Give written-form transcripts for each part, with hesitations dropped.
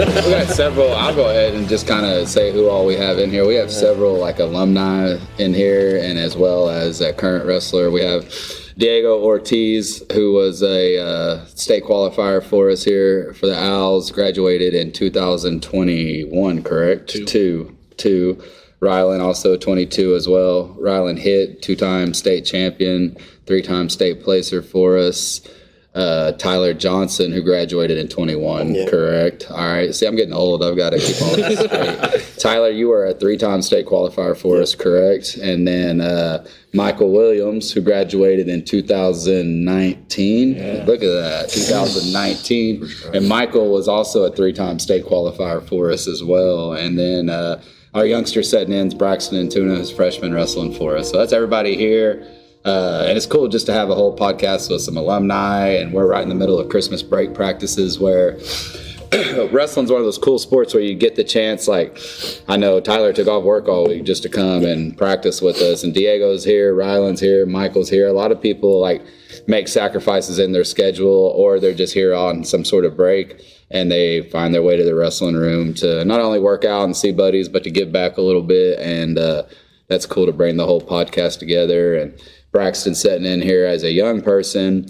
We got several. I'll go ahead and just kind of say who all we have in here. We have several like alumni in here, and as well as a current wrestler. We have Diego Ortiz, who was a state qualifier for us here for the Owls, graduated in 2021, correct? Two. Rylan, also 22 as well. Rylan Hitt, 2-time state champion, 3-time state placer for us. Tyler Johnson, who graduated in 21, correct? All right. See, I'm getting old. I've got to keep all this straight. Tyler, you were a 3-time state qualifier for us, correct? And then Michael Williams, who graduated in 2019. Yeah. Look at that, 2019. And Michael was also a 3-time state qualifier for us as well. And then our youngster setting in is Braxton Antuna, who's freshman wrestling for us. So that's everybody here. And it's cool just to have a whole podcast with some alumni, and we're right in the middle of Christmas break practices where wrestling's one of those cool sports where you get the chance. Like, I know Tyler took off work all week just to come and practice with us, and Diego's here, Rylan's here, Michael's here. A lot of people like make sacrifices in their schedule, or they're just here on some sort of break, and they find their way to the wrestling room to not only work out and see buddies, but to give back a little bit. And that's cool to bring the whole podcast together. And Braxton sitting in here as a young person,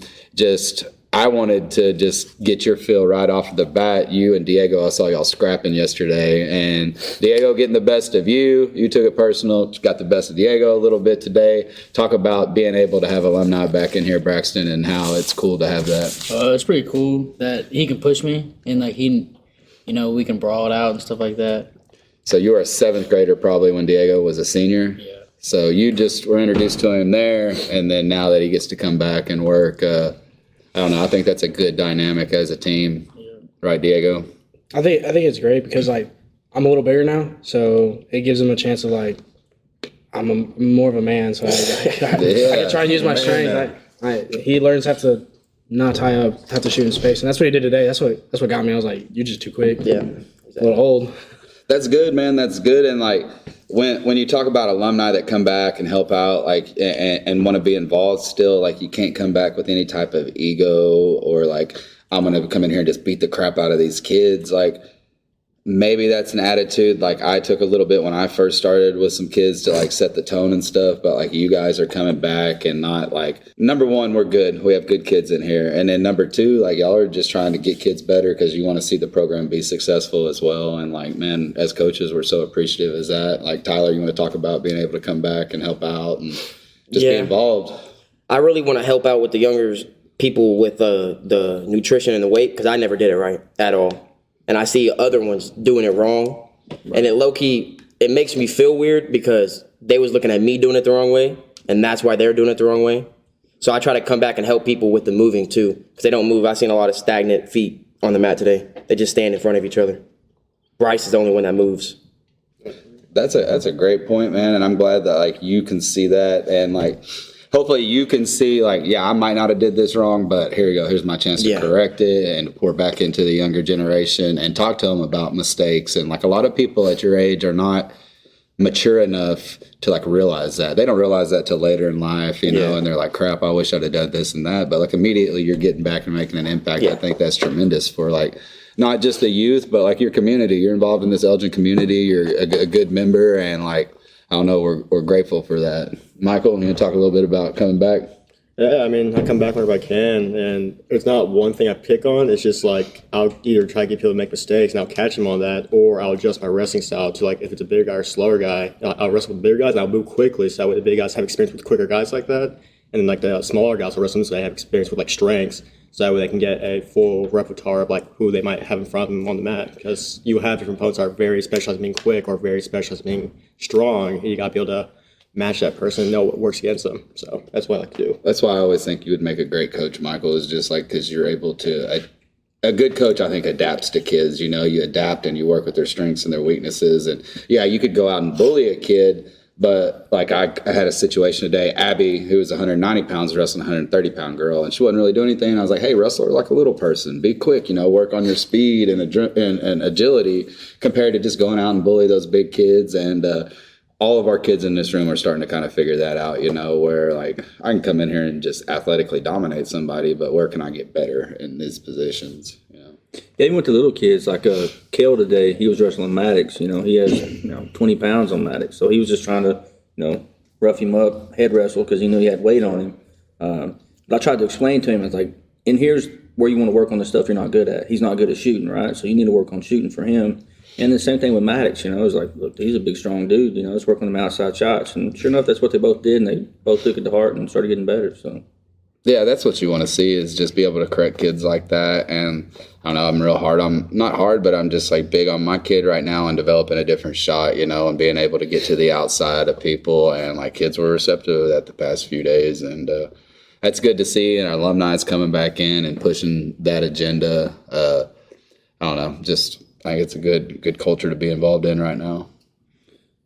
I wanted to just get your feel right off the bat. You and Diego, I saw y'all scrapping yesterday, and Diego getting the best of you. You took it personal, got the best of Diego a little bit today. Talk about being able to have alumni back in here, Braxton, and how it's cool to have that. It's pretty cool that he can push me, and like we can brawl it out and stuff like that. So you were a 7th grader probably when Diego was a senior? Yeah. So you just were introduced to him there, and then now that he gets to come back and work, I don't know. I think that's a good dynamic as a team, right, Diego? I think it's great because like I'm a little bigger now, so it gives him a chance of like more of a man, so I can try and use my strength. He learns how to not tie up, have to shoot in space, and that's what he did today. That's what got me. I was like, you're just too quick. Yeah, exactly. A little old. That's good, man. That's good. And like when you talk about alumni that come back and help out, like and want to be involved still, like you can't come back with any type of ego or like I'm gonna come in here and just beat the crap out of these kids. Like maybe that's an attitude like I took a little bit when I first started with some kids to like set the tone and stuff. But like you guys are coming back and not like, number one, we're good. We have good kids in here. And then number 2, like y'all are just trying to get kids better because you want to see the program be successful as well. And like, man, as coaches, we're so appreciative of that. Like Tyler, you want to talk about being able to come back and help out and just be involved? I really want to help out with the younger people with the nutrition and the weight because I never did it right at all. And I see other ones doing it wrong. Right. And it low-key, it makes me feel weird because they was looking at me doing it the wrong way, and that's why they're doing it the wrong way. So I try to come back and help people with the moving, too, because they don't move. I've seen a lot of stagnant feet on the mat today. They just stand in front of each other. Bryce is the only one that moves. That's a great point, man, and I'm glad that, like, you can see that and, like, hopefully you can see, like, yeah, I might not have did this wrong, but here you go. Here's my chance to correct it and pour back into the younger generation and talk to them about mistakes. And, like, a lot of people at your age are not mature enough to, like, realize that. They don't realize that till later in life, you know, and they're like, crap, I wish I'd have done this and that. But, like, immediately you're getting back and making an impact. I think that's tremendous for, like, not just the youth, but, like, your community. You're involved in this Elgin community. You're a good member, and, like, I don't know, we're grateful for that. Michael, you want to talk a little bit about coming back? Yeah, I mean, I come back whenever I can, and it's not one thing I pick on. It's just like I'll either try to get people to make mistakes, and I'll catch them on that, or I'll adjust my wrestling style to, like, if it's a bigger guy or slower guy, I'll wrestle with bigger guys, and I'll move quickly, so that way the big guys have experience with quicker guys like that. And then, like, the smaller guys will wrestle, so they have experience with, like, strengths, so that way they can get a full repertoire of, like, who they might have in front of them on the mat. Because you have different opponents that are very specialized in being quick or very specialized in being strong, and you got to be able to match that person and know what works against them. So that's what I like to do. That's why I always think you would make a great coach, Michael, is just, like, because you're able to a good coach, I think, adapts to kids. You know, you adapt and you work with their strengths and their weaknesses. And, yeah, you could go out and bully a kid, but, like, I had a situation today. Abby, who was 190 pounds, wrestling a 130-pound girl, and she wasn't really doing anything. And I was like, hey, wrestle her like a little person. Be quick, you know, work on your speed and agility compared to just going out and bully those big kids. And all of our kids in this room are starting to kind of figure that out, you know, where, like, I can come in here and just athletically dominate somebody, but where can I get better in these positions, you know? Yeah, even with the little kids, like Kale today, he was wrestling Maddox. You know, he has 20 pounds on Maddox, so he was just trying to rough him up, head wrestle because he knew he had weight on him. But I tried to explain to him, it's like, and here's where you want to work on the stuff you're not good at. He's not good at shooting, right? So you need to work on shooting for him. And the same thing with Maddox, it was like, look, he's a big, strong dude, let's work on them outside shots. And sure enough, that's what they both did, and they both took it to heart and started getting better, so. Yeah, that's what you want to see is just be able to correct kids like that. And I don't know, I'm real hard. I'm not hard, but I'm just like big on my kid right now and developing a different shot, and being able to get to the outside of people. And like kids were receptive to that the past few days. And that's good to see. And our alumni is coming back in and pushing that agenda. I don't know, just I think it's a good culture to be involved in right now.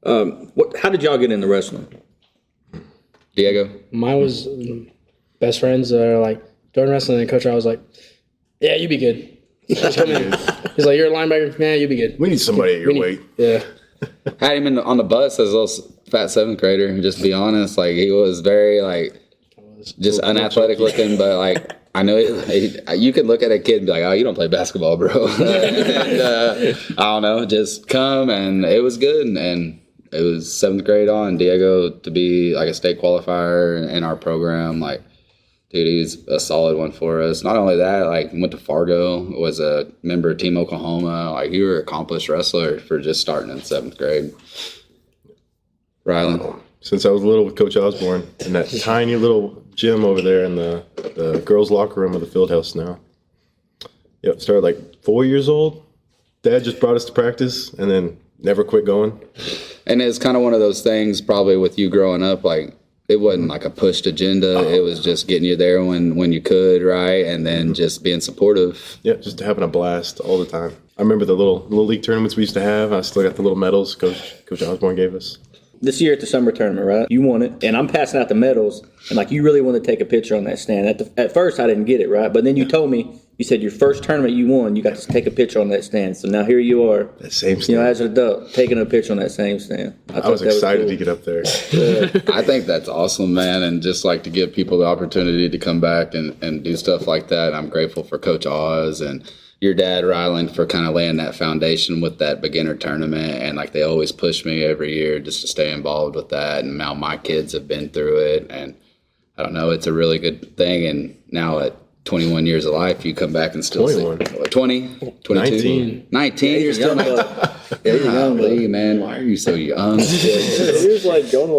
How did y'all get into wrestling? Diego? Mine was best friends are like, during wrestling, and Coach I was like, yeah, you be good. He's like, you're a linebacker? Man, you be good. We need somebody at your weight. Yeah. Had him on the bus as a little fat seventh grader, and just be honest, like he was very just unathletic looking, but like I know you could look at a kid and be like, oh, you don't play basketball, bro. And, I don't know, just come, and it was good, and it was seventh grade on Diego to be like a state qualifier in our program, like. Dude, he's a solid one for us. Not only that, like went to Fargo, was a member of Team Oklahoma. Like you were an accomplished wrestler for just starting in seventh grade. Rylan. Since I was little with Coach Osborne in that tiny little gym over there in the girls' locker room of the field house now. Yep, started like 4 years old. Dad just brought us to practice and then never quit going. And it's kind of one of those things probably with you growing up, like it wasn't like a pushed agenda. It was just getting you there when you could, right? And then just being supportive. Yeah, just having a blast all the time. I remember the little league tournaments we used to have. I still got the little medals Coach Osborne gave us. This year at the summer tournament, right? You won it, and I'm passing out the medals, and like you really want to take a picture on that stand. At first, I didn't get it, right? But then you told me, you said your first tournament you won, you got to take a picture on that stand. So now here you are, that same stand. As an adult, taking a picture on that same stand. I was excited to get up there. I think that's awesome, man, and just like to give people the opportunity to come back and do stuff like that. And I'm grateful for Coach Oz and your dad, Rylan, for kind of laying that foundation with that beginner tournament. And like they always push me every year just to stay involved with that. And now my kids have been through it. And I don't know, it's a really good thing. And now at 21 years of life, you come back and still 21. 20, 22, 19. You're still young, man. Why are you so young? He was like going to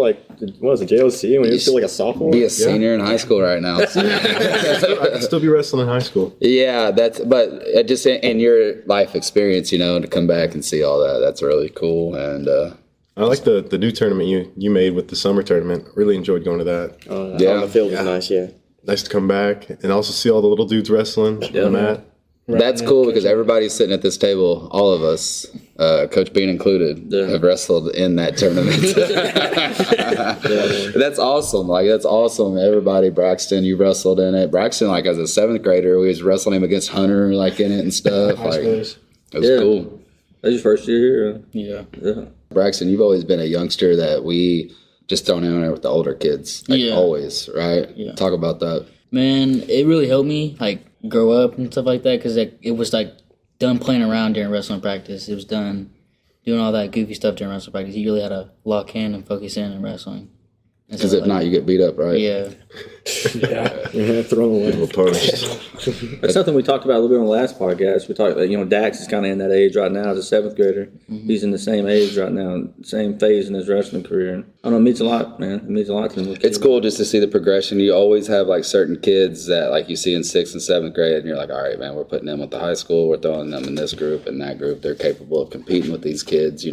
what was it, JOC when he was still like a sophomore? Be a senior in high school right now. I could still be wrestling in high school. Yeah, but just in your life experience, to come back and see all that, that's really cool. And I like the new tournament you made with the summer tournament. Really enjoyed going to that. Yeah, on the field was nice, yeah. Nice to come back and also see all the little dudes wrestling on the mat. That's cool because everybody's sitting at this table, all of us, Coach Bean included, have wrestled in that tournament. That's awesome. That's awesome. Everybody, Braxton, you wrestled in it. Braxton, as a seventh grader, we was wrestling him against Hunter, in it and stuff. It was cool. That was your first year here? Yeah. Braxton, you've always been a youngster that we just thrown in there with the older kids. Always, right? Yeah. Talk about that. Man, it really helped me, grow up and stuff like that because it was, done playing around during wrestling practice. It was done doing all that goofy stuff during wrestling practice. You really had to lock in and focus in on wrestling. Because if not, you get beat up, right? Yeah. Thrown away. Punished. That's something we talked about a little bit on the last podcast. We talked about, Dax is kind of in that age right now as a seventh grader. Mm-hmm. He's in the same age right now, same phase in his wrestling career. And I don't know, it means a lot, man. It means a lot to him. It's cool just to see the progression. You always have certain kids that you see in 6th and 7th grade, and you're like, all right, man, we're putting them with the high school. We're throwing them in this group and that group. They're capable of competing with these kids,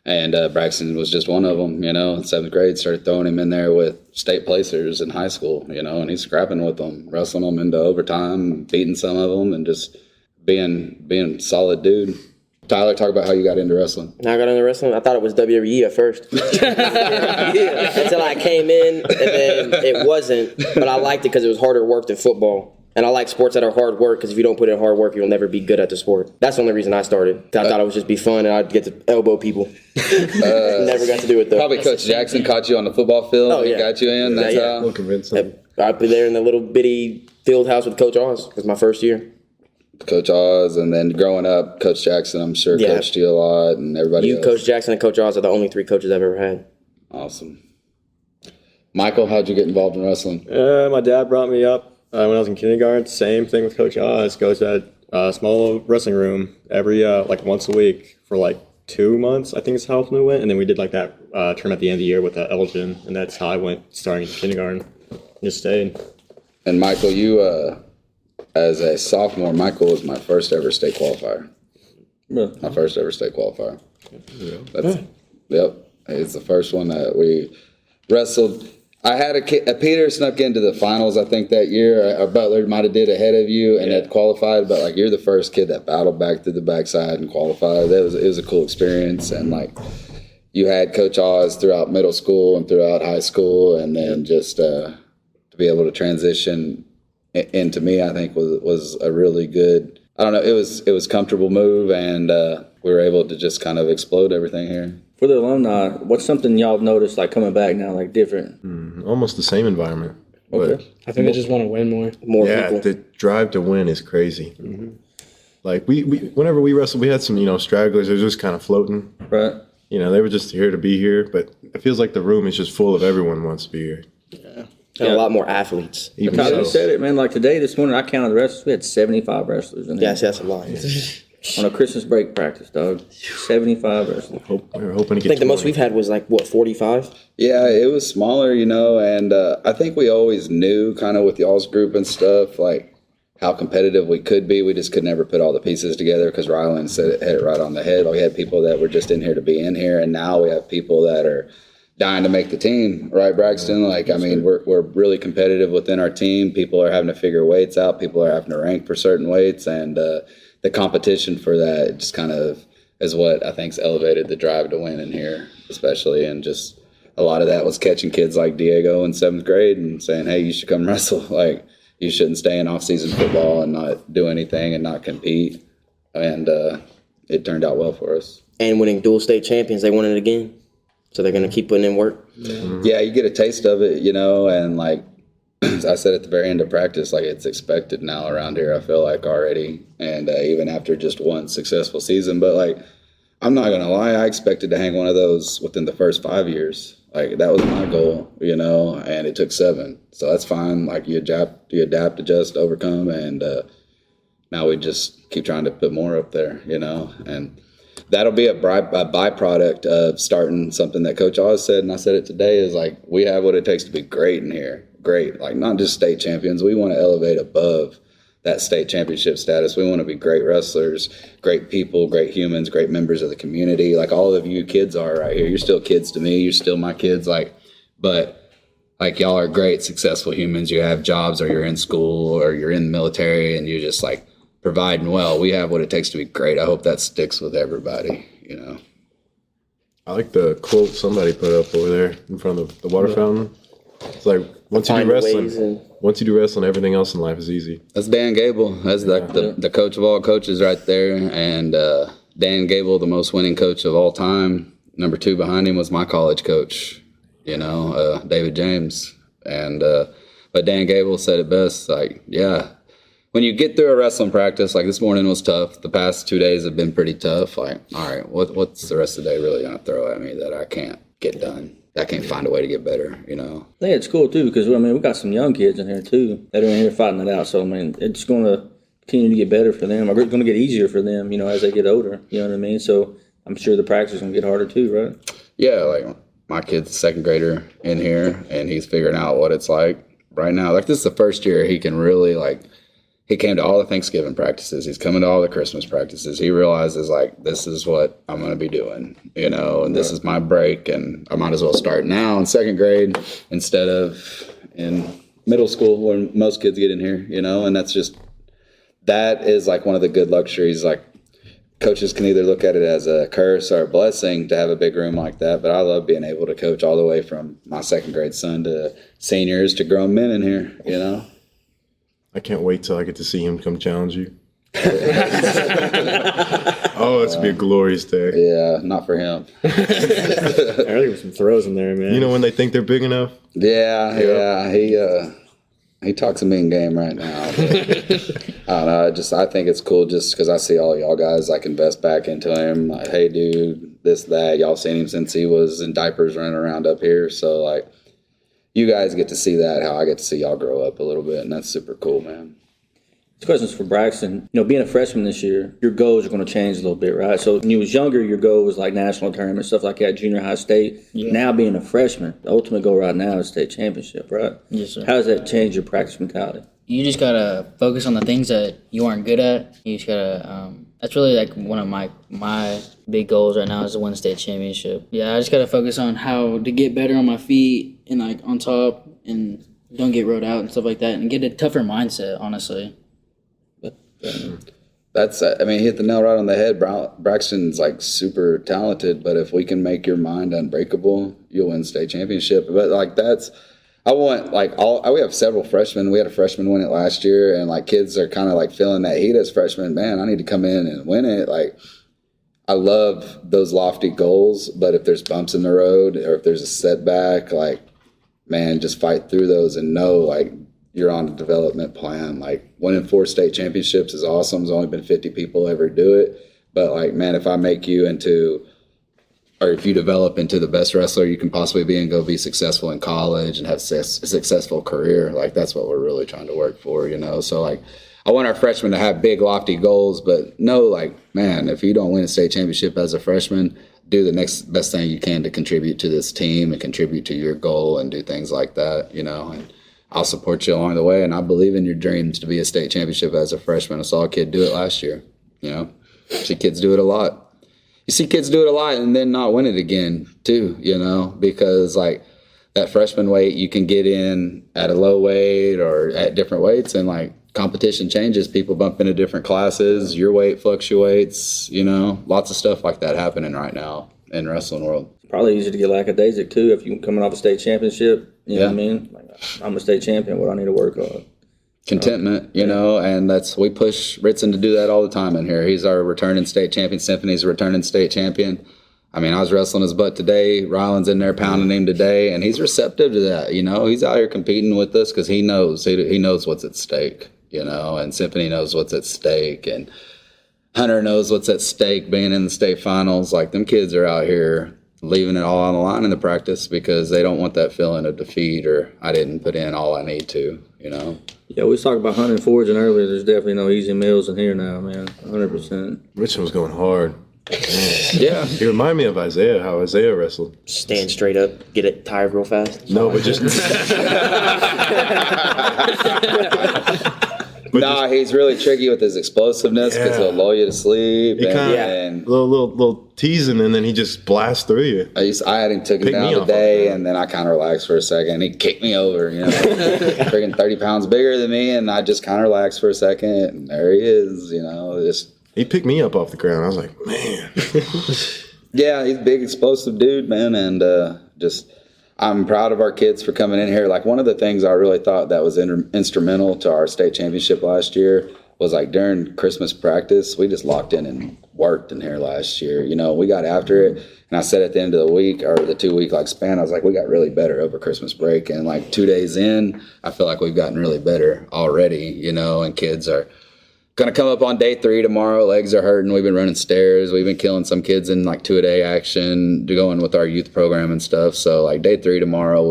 And Braxton was just one of them, in 7th grade, started throwing him in there with state placers in high school, and he's scrapping with them, wrestling them into overtime, beating some of them, and just being a solid dude. Tyler, talk about how you got into wrestling. I got into wrestling. I thought it was WWE at first. Until I came in, and then it wasn't, but I liked it because it was harder work than football. And I like sports that are hard work because if you don't put in hard work, you'll never be good at the sport. That's the only reason I started. I thought it would just be fun and I'd get to elbow people. Never got to do it though. Probably Coach Jackson caught you on the football field and got you in. That's how. Convincing. I'd be there in the little bitty field house with Coach Oz. It was my first year. Coach Oz, and then growing up, Coach Jackson, I'm sure coached you a lot, and everybody else. Coach Jackson, and Coach Oz are the only 3 coaches I've ever had. Awesome. Michael, how'd you get involved in wrestling? My dad brought me up when I was in kindergarten. Same thing with Coach Oz. Goes to that small wrestling room every like once a week for like 2 months. I think is how we went, and then we did like that turn at the end of the year with Elgin, and that's how I went starting in kindergarten. Just stayed. And Michael, you as a sophomore, Michael was my first ever state qualifier. Really? My first ever state qualifier. Yep. It's the first one that we wrestled. I had a Peter snuck into the finals, I think, that year. Our Butler might have did ahead of you and had qualified, but like you're the first kid that battled back through the backside and qualified. It was a cool experience, and like you had Coach Oz throughout middle school and throughout high school, and then just to be able to transition into me, I think was a really good. I don't know. It was comfortable move, and we were able to just kind of explode everything here. For the alumni, what's something y'all have noticed like coming back now, like different? Almost the same environment. Okay. I think they just want to win more. more people. The drive to win is crazy. Like we whenever we wrestled, we had some stragglers. They were just kind of floating. Right. They were just here to be here. But it feels like the room is just full of everyone wants to be here. And a lot more athletes. Even Tyler, you so. said it, man. Like today, this morning, I counted the wrestlers. We had 75 wrestlers in there. Yes, that's a lot. On a Christmas break practice, dog. 75 wrestlers. We were hoping to get. I think the most 20. we've had was like, 45? Yeah, it was smaller, and I think we always knew kind of with y'all's group and stuff, like how competitive we could be. We just could never put all the pieces together because Rylan hit it right on the head. We had people that were just in here to be in here, and now we have people that are dying to make the team, right, Braxton? We're really competitive within our team. People are having to figure weights out. People are having to rank for certain weights, and the competition for that just kind of is what I think's elevated the drive to win in here, especially. And just a lot of that was catching kids like Diego in 7th grade and saying, hey, you should come wrestle. Like, you shouldn't stay in off-season football and not do anything and not compete. And it turned out well for us. And winning dual state champions, they won it again. So they're going to keep putting in work. Yeah, you get a taste of it, and like I said at the very end of practice, like it's expected now around here, I feel like already. And even after just one successful season. But like, I'm not going to lie, I expected to hang one of those within the first 5 years. Like that was my goal, and it took 7. So that's fine. Like you adapt, adjust, overcome. And now we just keep trying to put more up there, and that'll be a byproduct of starting something that Coach Oz said, and I said it today, is like we have what it takes to be great in here. Great. Like not just state champions. We want to elevate above that state championship status. We want to be great wrestlers, great people, great humans, great members of the community. Like all of you kids are right here. You're still kids to me. You're still my kids. But y'all are great, successful humans. You have jobs or you're in school or you're in the military and you're just like providing well. We have what it takes to be great. I hope that sticks with everybody, I like the quote somebody put up over there in front of the water fountain. It's like once you do wrestling, everything else in life is easy. That's Dan Gable. That's like the coach of all coaches right there. And Dan Gable, the most winning coach of all time. Number 2 behind him was my college coach, David James. And but Dan Gable said it best. Like, yeah, when you get through a wrestling practice, like this morning was tough. The past 2 days have been pretty tough. Like, all right, what's the rest of the day really going to throw at me that I can't get done? I can't find a way to get better, I think it's cool, too, because, we got some young kids in here, too, that are in here fighting it out. So, it's going to continue to get better for them. It's going to get easier for them, as they get older. You know what I mean? So, I'm sure the practice is going to get harder, too, right? Yeah, like my kid's a 2nd grader in here, and he's figuring out what it's like right now. Like, this is the first year he can really, he came to all the Thanksgiving practices. He's coming to all the Christmas practices. He realizes, this is what I'm going to be doing, and this is my break, and I might as well start now in 2nd grade instead of in middle school when most kids get in here, and that is one of the good luxuries. Like, coaches can either look at it as a curse or a blessing to have a big room like that, but I love being able to coach all the way from my 2nd grade son to seniors to grown men in here, I can't wait till I get to see him come challenge you. Oh, it's gonna be a glorious day. Yeah, not for him. I think there's some throws in there, man. When they think they're big enough? Yeah. He talks a mean game right now. I don't know. I think it's cool just because I see all y'all guys like invest back into him. Like, hey, dude, this, that. Y'all seen him since he was in diapers running around up here. So, like, you guys get to see that, how I get to see y'all grow up a little bit, and that's super cool, man. This question's for Braxton. You know, being a freshman this year, your goals are going to change a little bit, right? So when you was younger, your goal was like national tournament, stuff like that, junior high, state. Yeah. Now being a freshman, the ultimate goal right now is state championship, right? Yes, sir. How does that change your practice mentality? You just got to focus on the things that you aren't good at. You just got to, that's really like one of my big goals right now is to win state championship. Yeah, I just got to focus on how to get better on my feet and like on top and don't get rode out and stuff like that and get a tougher mindset, honestly. That's, I mean, he hit the nail right on the head. Braxton's like super talented, but if we can make your mind unbreakable, you'll win state championship. But like I want like we have several freshmen. We had a freshman win it last year, and like kids are kind of like feeling that heat as freshmen. Man, I need to come in and win it. Like, I love those lofty goals, but if there's bumps in the road or if there's a setback, like, man, just fight through those and know like you're on a development plan. Like, winning 4 state championships is awesome. There's only been 50 people ever do it. But, like, man, if I make you into, or if you develop into the best wrestler you can possibly be and go be successful in college and have a successful career, like, that's what we're really trying to work for, you know? So, like, I want our freshmen to have big, lofty goals, but know, like, man, if you don't win a state championship as a freshman, do the next best thing you can to contribute to this team and contribute to your goal and do things like that, you know? And I'll support you along the way, and I believe in your dreams to be a state championship as a freshman. I saw a kid do it last year, you know. See kids do it a lot. You see kids do it a lot and then not win it again too, you know, because like that freshman weight you can get in at a low weight or at different weights, and like competition changes, people bump into different classes, your weight fluctuates, you know, lots of stuff like that happening right now in the wrestling world. Probably easy to get lackadaisic too if you're coming off a state championship. You know what I mean? Like, I'm a state champion. What do I need to work on? Contentment, you know, and we push Ritson to do that all the time in here. He's our returning state champion. Symphony's a returning state champion. I mean, I was wrestling his butt today. Rylan's in there pounding him today, and he's receptive to that. You know, he's out here competing with us because he knows what's at stake. You know, and Symphony knows what's at stake, and Hunter knows what's at stake. Being in the state finals, like them kids are out here leaving it all on the line in the practice because they don't want that feeling of defeat or I didn't put in all I need to, you know. Yeah, we was talking about hunting foraging earlier. There's definitely no easy meals in here now, man. 100%. Richmond was going hard. Man. Yeah. He reminded me of Isaiah, how Isaiah wrestled. Stand straight up, get it tired real fast. No, but just... Nah, he's really tricky with his explosiveness because he'll lull you to sleep. He kind of little teasing, and then he just blasts through you. I had him took him down today, and then I kind of relaxed for a second. He kicked me over, you know, freaking 30 pounds bigger than me, and I just kind of relaxed for a second, and there he is, you know, just. He picked me up off the ground. I was like, man. Yeah, he's a big, explosive dude, man, and I'm proud of our kids for coming in here. Like, one of the things I really thought that was instrumental to our state championship last year was, like, during Christmas practice, we just locked in and worked in here last year. You know, we got after it, and I said at the end of the week, or the 2-week, like, span, I was like, we got really better over Christmas break. And, like, 2 days in, I feel like we've gotten really better already, you know, and kids are going to come up on day 3 tomorrow. Legs are hurting. We've been running stairs. We've been killing some kids in like 2-a-day action, going with our youth program and stuff. So like day 3 tomorrow,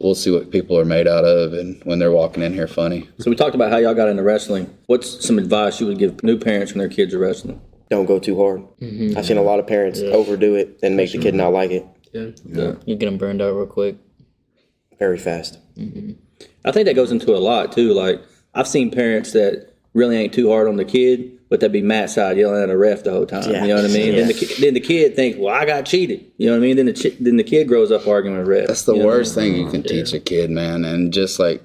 we'll see what people are made out of and when they're walking in here funny. So we talked about how y'all got into wrestling. What's some advice you would give new parents when their kids are wrestling? Don't go too hard. Mm-hmm. I've seen a lot of parents overdo it and make the kid not like it. Yeah. You get them burned out real quick. Very fast. Mm-hmm. I think that goes into a lot too. Like, I've seen parents that really ain't too hard on the kid, but they'd be mat side yelling at a ref the whole time. Yeah. You know what I mean? Yeah. Then the kid thinks, well, I got cheated. You know what I mean? Then the kid grows up arguing with a ref. That's the worst thing you can teach a kid, man. And just like,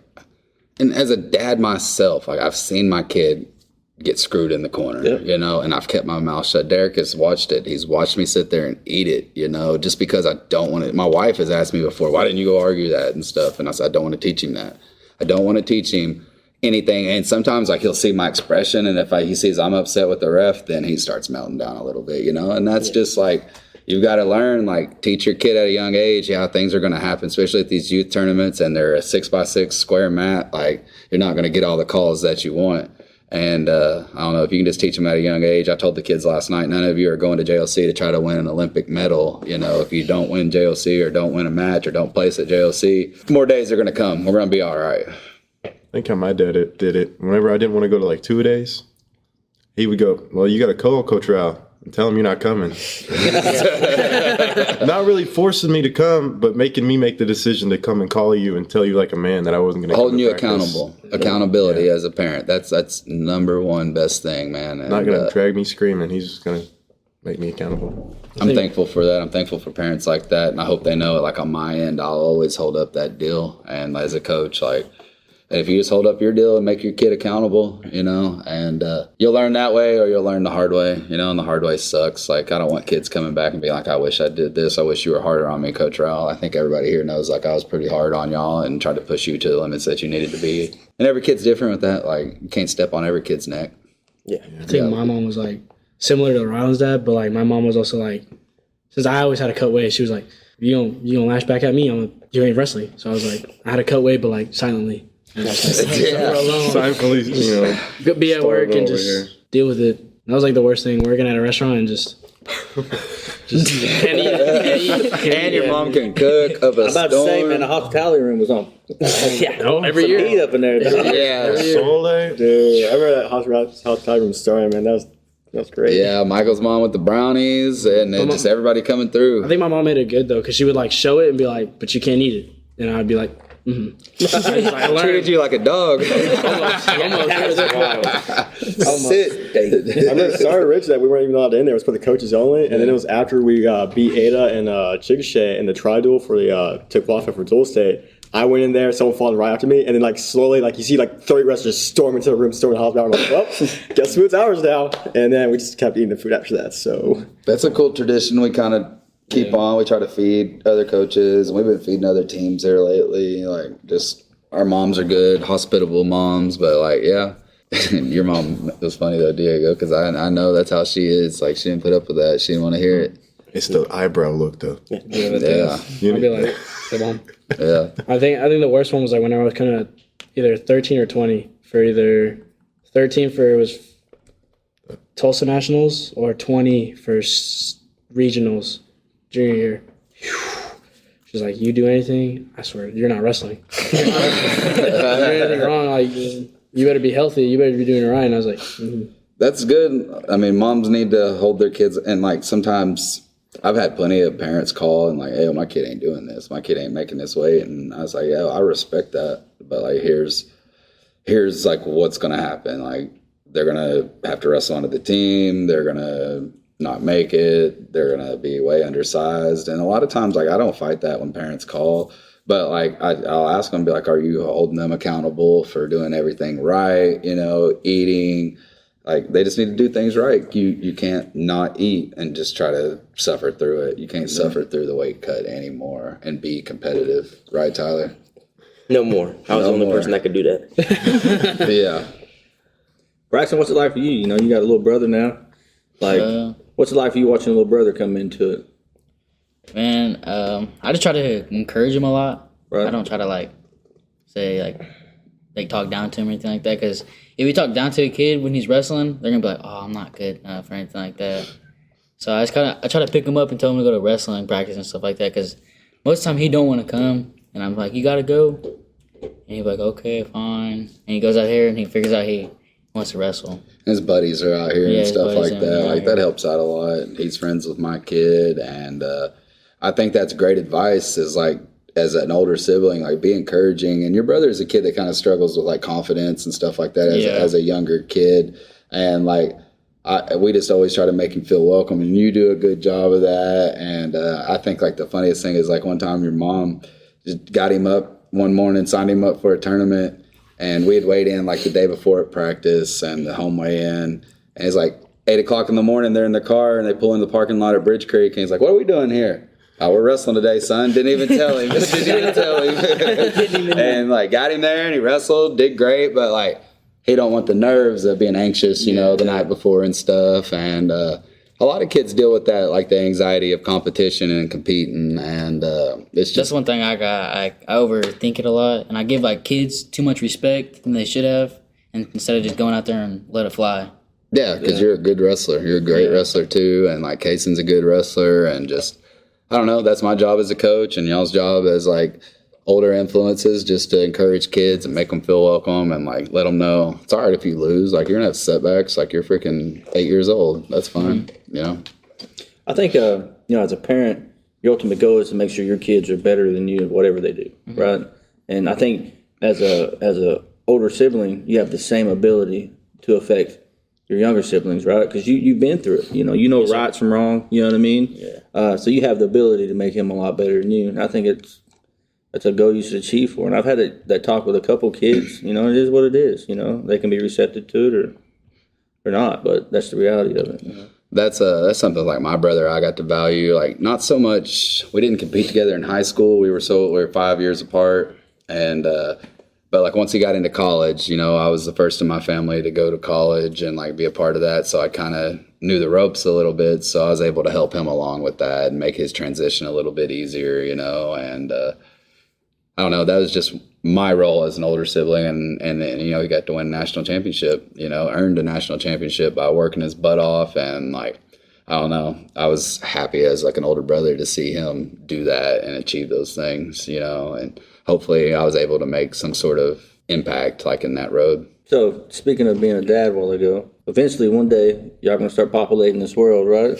and as a dad myself, like, I've seen my kid get screwed in the corner, you know, and I've kept my mouth shut. Derek has watched it. He's watched me sit there and eat it, you know, just because I don't want to. My wife has asked me before, why didn't you go argue that and stuff? And I said, I don't want to teach him that. I don't want to teach him anything. And sometimes, like, he'll see my expression, and if he sees I'm upset with the ref, then he starts melting down a little bit, you know. And that's just like, you've got to learn, like, teach your kid at a young age how things are going to happen, especially at these youth tournaments and they're a 6x6 square mat. Like, you're not going to get all the calls that you want. And I don't know if you can just teach them at a young age. I told the kids last night, none of you are going to JLC to try to win an Olympic medal. You know, if you don't win JLC or don't win a match or don't place at JLC, more days are going to come. We're going to be all right. I think how my dad did it. Whenever I didn't want to go to like 2-a-days, he would go, well, you got a coach trial. And tell him you're not coming. Not really forcing me to come, but making me make the decision to come and call you and tell you like a man that I wasn't going to holding you accountable. Accountability as a parent. That's number one best thing, man. And, not going to drag me screaming. He's just going to make me accountable. I'm thankful for that. I'm thankful for parents like that, and I hope they know it. Like on my end, I'll always hold up that deal. And as a coach, like, if you just hold up your deal and make your kid accountable, you know, and you'll learn that way or you'll learn the hard way, you know, and the hard way sucks. Like, I don't want kids coming back and being like, I wish I did this. I wish you were harder on me, Coach Rowell. I think everybody here knows, like, I was pretty hard on y'all and tried to push you to the limits that you needed to be. And every kid's different with that. Like, you can't step on every kid's neck. Yeah. I think my mom was, like, similar to Rylan's dad, but, like, my mom was also, like, since I always had to cut weight, she was like, you gonna lash back at me? You ain't wrestling. So I was like, I had to cut weight, but, like, silently. Silently, you know, be at work and just deal with it. That was like the worst thing, working at a restaurant and just and your mom can cook up a I'm about to say, man, the hospitality room was on. every year. Heat up in there. Yeah. Dude, I remember that hospitality room story, man. That was great. Yeah, Michael's mom with the brownies and then just everybody coming through. I think my mom made it good though, because she would like show it and be like, but you can't eat it. And I'd be like, I treated you like a dog. Sit. I remember sorry, Rich, that we weren't even allowed in there. It was for the coaches only, and then it was after we beat Ada and Chickasha in the tri-duel for the to qualify for dual state. I went in there, someone followed right after me, and then like slowly, like you see like 30 wrestlers just storm into the room, storming the hospital. I'm like, well, guess who it's ours now? And then we just kept eating the food after that. So that's a cool tradition. We kind of keep on. We try to feed other coaches, and we've been feeding other teams there lately. Like, just our moms are good, hospitable moms. But like, yeah, your mom was funny though, Diego, because I know that's how she is. Like, she didn't put up with that. She didn't want to hear it. It's the eyebrow look though. Yeah. I'd be like, hey, Mom. Yeah. I think the worst one was like when I was kind of either 13 or 20 for either 13 for it was Tulsa Nationals or 20 for regionals junior year. She's like, you do anything, I swear, you're not wrestling. If you do anything wrong, like, you better be healthy, you better be doing it right. And I was like, That's good. I mean, moms need to hold their kids, and like sometimes I've had plenty of parents call and like, hey, my kid ain't doing this, my kid ain't making this weight, and I was like, yeah, I respect that, but like here's like what's gonna happen. Like, they're gonna have to wrestle onto the team, they're gonna not make it, they're gonna be way undersized, and a lot of times like I don't fight that when parents call, but like I'll ask them, be like, are you holding them accountable for doing everything right, you know, eating? Like, they just need to do things right. You can't not eat and just try to suffer through it. You can't suffer through the weight cut anymore and be competitive, right, Tyler? No more. I was the only person that could do that. Yeah. Braxton, what's it like for you? You know, you got a little brother now. Like, what's it like for you watching a little brother come into it? Man, I just try to encourage him a lot. Right. I don't try to like say like talk down to him or anything like that, because if you talk down to a kid when he's wrestling, they're gonna be like, oh, I'm not good enough or anything like that. So I try to pick him up and tell him to go to wrestling practice and stuff like that, because most of the time he don't want to come, and I'm like, you gotta go, and he's like, okay, fine, and he goes out here and he figures out he wants to wrestle. His buddies are out here and stuff like that. Like, here. that helps out a lot. He's friends with my kid, and I think that's great advice, is like, as an older sibling, like, be encouraging. And your brother is a kid that kind of struggles with like confidence and stuff like that as a younger kid, and like we just always try to make him feel welcome, and you do a good job of that. And I think like the funniest thing is like one time your mom just got him up one morning, signed him up for a tournament, and we had weighed in like the day before at practice and the home weigh in, and it's like 8 o'clock in the morning, they're in the car and they pull in the parking lot at Bridge Creek, and he's like, what are we doing here? Oh, we're wrestling today, son. Didn't even tell him. And like got him there, and he wrestled, did great, but like he don't want the nerves of being anxious, you know, the night before and stuff. And I a lot of kids deal with that, like the anxiety of competition and competing, and it's That's just one thing I got. I overthink it a lot, and I give like kids too much respect than they should have, and instead of just going out there and let it fly. yeah, because you're a good wrestler. You're a great wrestler too, and like Kaysen's a good wrestler, and just I don't know. That's my job as a coach, and y'all's job as like older influences, just to encourage kids and make them feel welcome and like let them know it's all right if you lose. Like you're gonna have setbacks. Like you're freaking 8 years old. That's fine. You know. I think, as a parent, your ultimate goal is to make sure your kids are better than you at whatever they do, right? And I think as a older sibling, you have the same ability to affect your younger siblings, right? Because you've been through it. You know right from wrong. You know what I mean? Yeah. So you have the ability to make him a lot better than you. And I think it's a goal you should achieve for. And I've had that talk with a couple kids. It is what it is. They can be receptive to it or not, but that's the reality of it. That's something like my brother I got to value. Like not so much. We didn't compete together in high school. We were 5 years apart, and but like once he got into college, I was the first in my family to go to college and like be a part of that. So I kind of knew the ropes a little bit. So I was able to help him along with that and make his transition a little bit easier. And I don't know. That was just my role as an older sibling, and then he got to win a national championship. Earned a national championship by working his butt off, and like I don't know. I was happy as like an older brother to see him do that and achieve those things. And hopefully I was able to make some sort of impact like in that road. So speaking of being a dad a while ago, eventually one day y'all gonna start populating this world, right?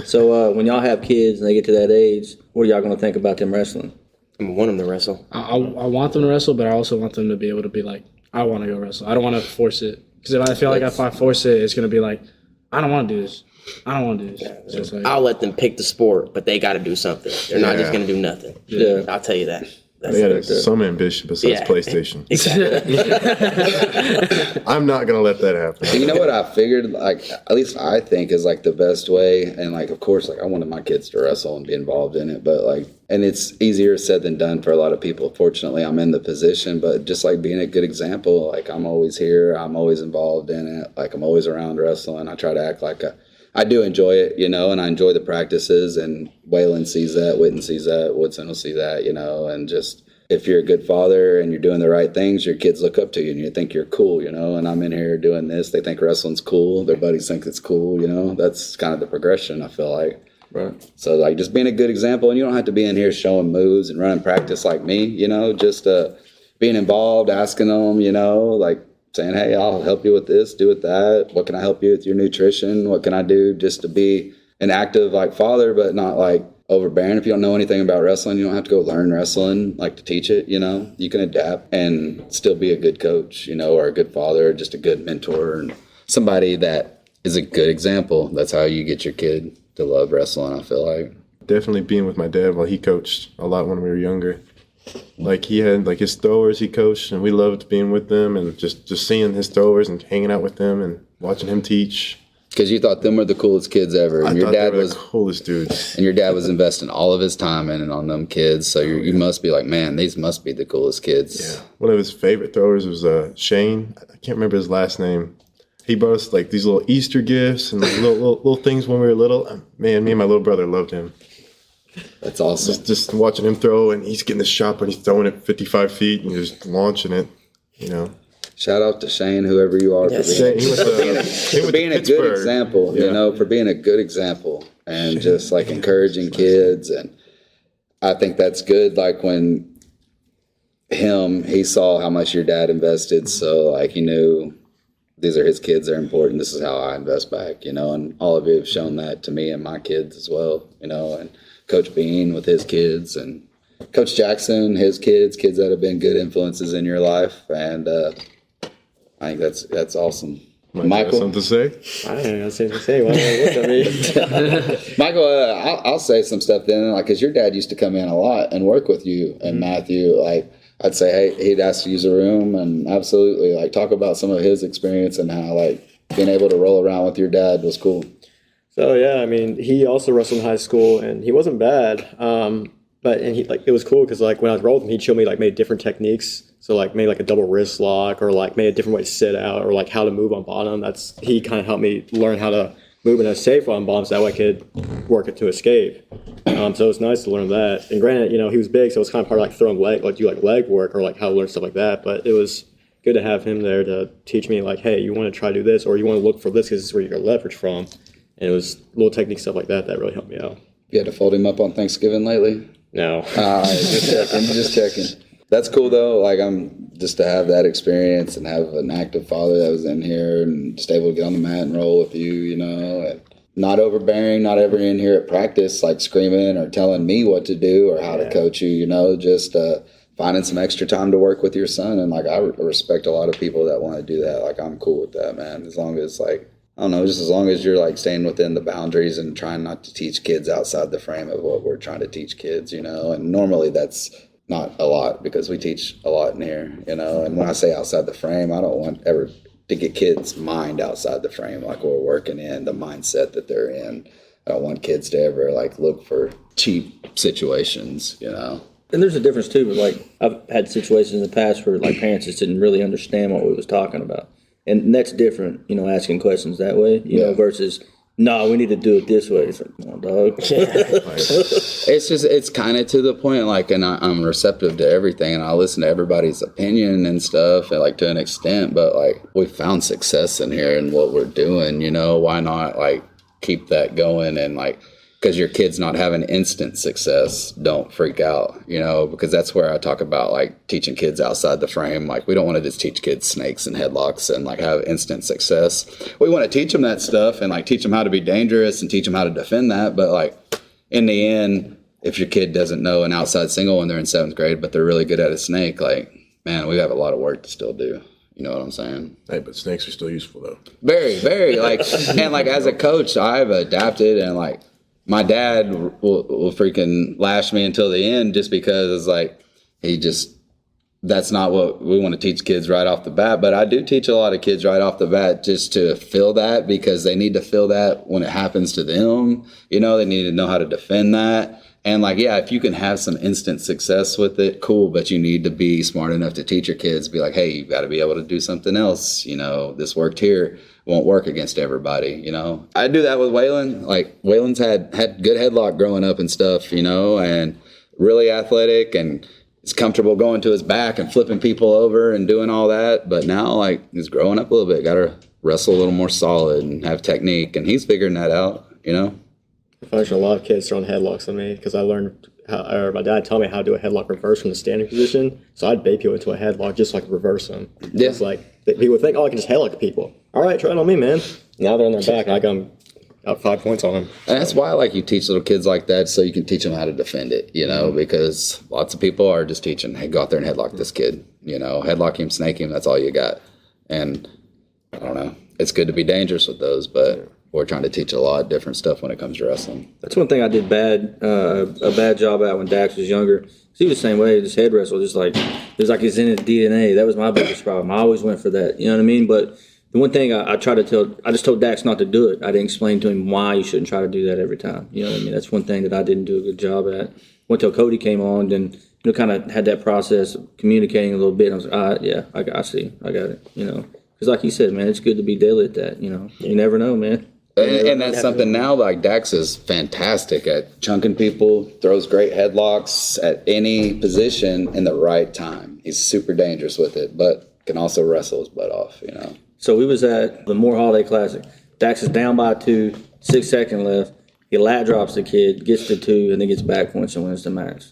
So when y'all have kids and they get to that age, what are y'all gonna think about them wrestling? I want them to wrestle. I want them to wrestle, but I also want them to be able to be like, I want to go wrestle. I don't want to force it. Because if I feel like if I force it, it's going to be like, I don't want to do this. I don't want to do this. So it's like, I'll let them pick the sport, but they got to do something. They're not just going to do nothing. Yeah. I'll tell you that. They had some ambition besides PlayStation. Exactly. I'm not gonna let that happen. And you know what I figured? Like, at least I think is like the best way. And like, of course, like I wanted my kids to wrestle and be involved in it, but like, and it's easier said than done for a lot of people. Fortunately, I'm in the position, but just like being a good example, like I'm always here, I'm always involved in it, like I'm always around wrestling. I try to act like I do enjoy it, and I enjoy the practices, and Waylon sees that, Witten sees that, Woodson will see that, and just if you're a good father and you're doing the right things, your kids look up to you and you think you're cool, and I'm in here doing this. They think wrestling's cool. Their buddies think it's cool, That's kind of the progression, I feel like. Right. So, like, just being a good example, and you don't have to be in here showing moves and running practice like me, just being involved, asking them, like, saying, hey, I'll help you with this, do with that. What can I help you with your nutrition? What can I do just to be an active, like, father, but not, like, overbearing. If you don't know anything about wrestling, you don't have to go learn wrestling, like, to teach it, You can adapt and still be a good coach, or a good father, or just a good mentor, and somebody that is a good example. That's how you get your kid to love wrestling, I feel like. Definitely being with my dad while he coached a lot when we were younger. Like he had like his throwers he coached, and we loved being with them and just seeing his throwers and hanging out with them and watching him teach. Because you thought them were the coolest kids ever, and your dad was the coolest dudes. And your dad was investing all of his time in and on them kids. So you must be like, man, these must be the coolest kids. Yeah. One of his favorite throwers was Shane. I can't remember his last name. He brought us like these little Easter gifts and like little things when we were little. Man, me and my little brother loved him. That's awesome. Just watching him throw, and he's getting the shot, but he's throwing it 55 feet and just launching it, Shout out to Shane, whoever you are, for being a good example, for being a good example and Shane, just like encouraging kids. And I think that's good. Like when he saw how much your dad invested. So like he knew these are his kids, they're important. This is how I invest back, and all of you have shown that to me and my kids as well, and Coach Bean with his kids, and Coach Jackson, his kids that have been good influences in your life. And I think that's awesome. Michael, something to say? I don't have something to say. Why look at me? Michael, I'll say some stuff then, like, because your dad used to come in a lot and work with you and Matthew. Like, I'd say, hey, he'd ask to use a room, and absolutely, like, talk about some of his experience and how, like, being able to roll around with your dad was cool. So yeah, I mean, he also wrestled in high school, and he wasn't bad. But it was cool because like when I was rolling with him, he'd show me like maybe different techniques. So like maybe like a double wrist lock, or like maybe a different way to sit out, or like how to move on bottom. He kind of helped me learn how to moving a safe on bombs. That way I could work it to escape. So it's nice to learn that. And granted, he was big, so it's kind of part of like throwing leg, like do like leg work or like how to learn stuff like that. But it was good to have him there to teach me like, hey, you want to try to do this, or you want to look for this because this is where you get leverage from. And it was little technique stuff like that really helped me out. You had to fold him up on Thanksgiving lately? No. All right, just checking. That's cool though. Like I'm just to have that experience and have an active father that was in here and just able to get on the mat and roll with you, and not overbearing, not ever in here at practice like screaming or telling me what to do or how to coach you, just finding some extra time to work with your son. And like I respect a lot of people that want to do that. Like I'm cool with that, man. As long as like I don't know, just as long as you're like staying within the boundaries and trying not to teach kids outside the frame of what we're trying to teach kids, and normally that's not a lot because we teach a lot in here, and when I say outside the frame, I don't want ever to get kids' mind outside the frame, like we're working in the mindset that they're in. I don't want kids to ever like look for cheap situations, And there's a difference too, but like I've had situations in the past where like parents just didn't really understand what we was talking about. And that's different, asking questions that way, versus, no, we need to do it this way. It's like, come on, dog. It's kind of to the point, like, and I'm receptive to everything, and I listen to everybody's opinion and stuff, and like to an extent, but like we found success in here in what we're doing, why not like keep that going and like, because your kid's not having instant success, don't freak out, because that's where I talk about like teaching kids outside the frame. Like we don't want to just teach kids snakes and headlocks and like have instant success. We want to teach them that stuff and like teach them how to be dangerous and teach them how to defend that. But like in the end, if your kid doesn't know an outside single when they're in 7th grade, but they're really good at a snake, like, man, we have a lot of work to still do. You know what I'm saying? Hey, but snakes are still useful though. Very, very like, and like as a coach, I've adapted and like, my dad will freaking lash me until the end just because like that's not what we want to teach kids right off the bat. But I do teach a lot of kids right off the bat just to feel that because they need to feel that when it happens to them. They need to know how to defend that. And like, yeah, if you can have some instant success with it, cool. But you need to be smart enough to teach your kids, be like, hey, you got to be able to do something else. This worked here. Won't work against everybody, I do that with Waylon. Like Waylon's had good headlock growing up and stuff, and really athletic and is comfortable going to his back and flipping people over and doing all that. But now like he's growing up a little bit, got to wrestle a little more solid and have technique, and he's figuring that out, I find a lot of kids throwing headlocks on me because I learned my dad taught me how to do a headlock reverse from the standing position. So I'd bait people into a headlock just like reverse them. Yeah. It's like people would think, oh, I can just headlock people. All right, try it on me, man. Now they're on their back, and I got them out 5 points on them. And that's why like you teach little kids like that so you can teach them how to defend it, because lots of people are just teaching, hey, go out there and headlock this kid, headlock him, snake him, that's all you got. And I don't know, it's good to be dangerous with those, but we're trying to teach a lot of different stuff when it comes to wrestling. That's one thing I did a bad job at when Dax was younger. He was the same way, just head wrestle, just like it was like it's in his DNA. That was my biggest problem. I always went for that. You know what I mean? But the one thing I just told Dax not to do it. I didn't explain to him why you shouldn't try to do that every time. You know what I mean? That's one thing that I didn't do a good job at. Went till Cody came on, then kind of had that process of communicating a little bit. And I was like, all right, yeah, I see, I got it. Because like you said, man, it's good to be daily at that. You never know, man. And that's something now, like Dax is fantastic at chunking people, throws great headlocks at any position in the right time. He's super dangerous with it, but can also wrestle his butt off, So we was at the Moore Holiday Classic. Dax is down by 2, 6 seconds left. He lat drops the kid, gets to 2, and then gets back points and wins the match.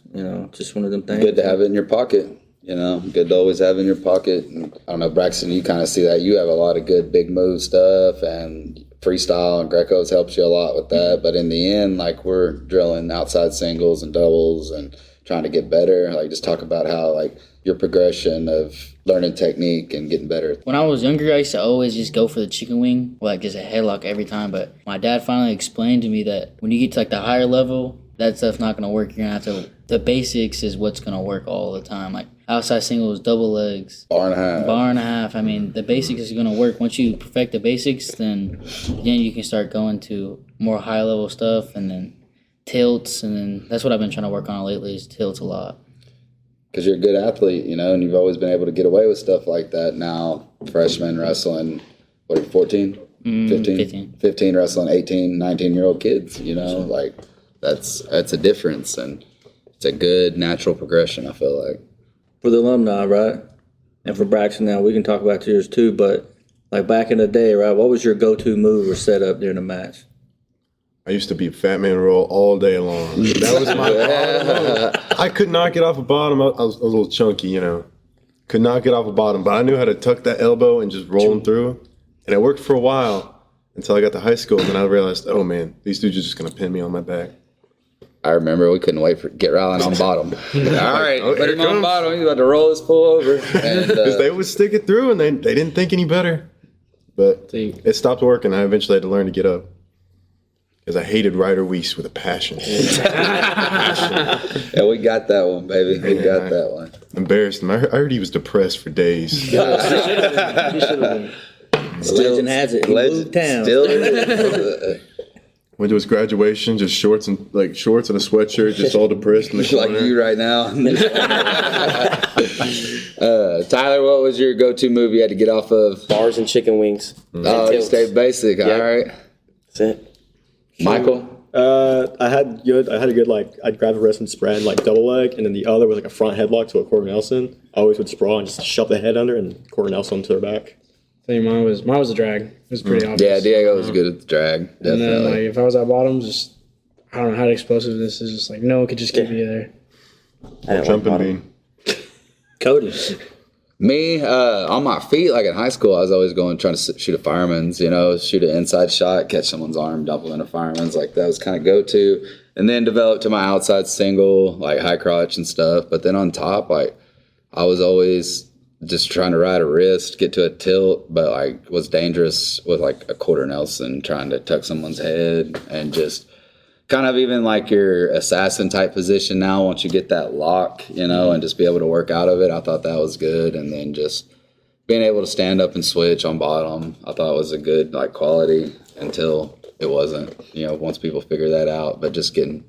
Just one of them things. Good to have it in your pocket. Good to always have in your pocket. And I don't know, Braxton, you kind of see that. You have a lot of good big move stuff and freestyle, and Greco's helps you a lot with that. But in the end, like we're drilling outside singles and doubles and trying to get better. Like just talk about how like your progression of learning technique and getting better. When I was younger, I used to always just go for the chicken wing, like just a headlock every time. But my dad finally explained to me that when you get to like the higher level, that stuff's not going to work. You're going to have to, the basics is what's going to work all the time. Like outside singles, double legs. Bar and a half. I mean, the basics is going to work. Once you perfect the basics, then you can start going to more high level stuff and then tilts. And then that's what I've been trying to work on lately is tilts a lot. Because you're a good athlete, and you've always been able to get away with stuff like that. Now, freshman wrestling, what are you, 14? 15 wrestling 18, 19-year-old kids, you know, like that's a difference, and it's a good natural progression, I feel like. For the alumni, right? And for Braxton now, we can talk about yours too, but like back in the day, right, what was your go-to move or setup during a match? I used to be Fat Man Roll all day long. That was my bottom. I could not get off a bottom. I was a little chunky, you know. Could not get off a bottom, but I knew how to tuck that elbow and just roll them through. And it worked for a while until I got to high school. And then I realized, oh, man, these dudes are just going to pin me on my back. I remember we couldn't wait for get Rylan on bottom. All right, oh, put him on bottom. He's about to roll his pull over. Because they would stick it through, and they didn't think any better. But it stopped working. I eventually had to learn to get up. Because I hated Ryder Weiss with a passion. Yeah, we got that one, baby. We got that one. Embarrassed him. I heard he was depressed for days. He should have been. Legend has it. He moved town. Still Went to his graduation, just shorts and a sweatshirt, just all depressed in the corner. like you right now. Tyler, what was your go-to move you had to get off of? Bars and chicken wings. Oh, you stayed basic. Yep. All right. That's it. Michael? I had a good, like, I'd grab a wrestling spread, like double leg, and then the other was like a front headlock to a quarter Nelson. I always would sprawl and just shove the head under and quarter Nelson to their back. I think mine was a drag. It was pretty obvious. Yeah, Diego was good at the drag. Definitely. And then, like, if I was at bottom, just, I don't know how explosive this is. Just like, no one could just keep you there. I didn't Jumping like bean. Cody. Me, on my feet, like in high school, I was always going trying to shoot a fireman's, you know, shoot an inside shot, catch someone's arm, dump them in a fireman's. Like that was kind of go-to. And then developed to my outside single, like high crotch and stuff. But then on top, like I was always just trying to ride a wrist, get to a tilt, but like was dangerous with like a quarter Nelson, trying to tuck someone's head and just kind of even like your assassin type position now once you get that lock, you know, and just be able to work out of it. I thought that was good. And then just being able to stand up and switch on bottom, I thought was a good like quality until it wasn't, you know, once people figure that out. But just getting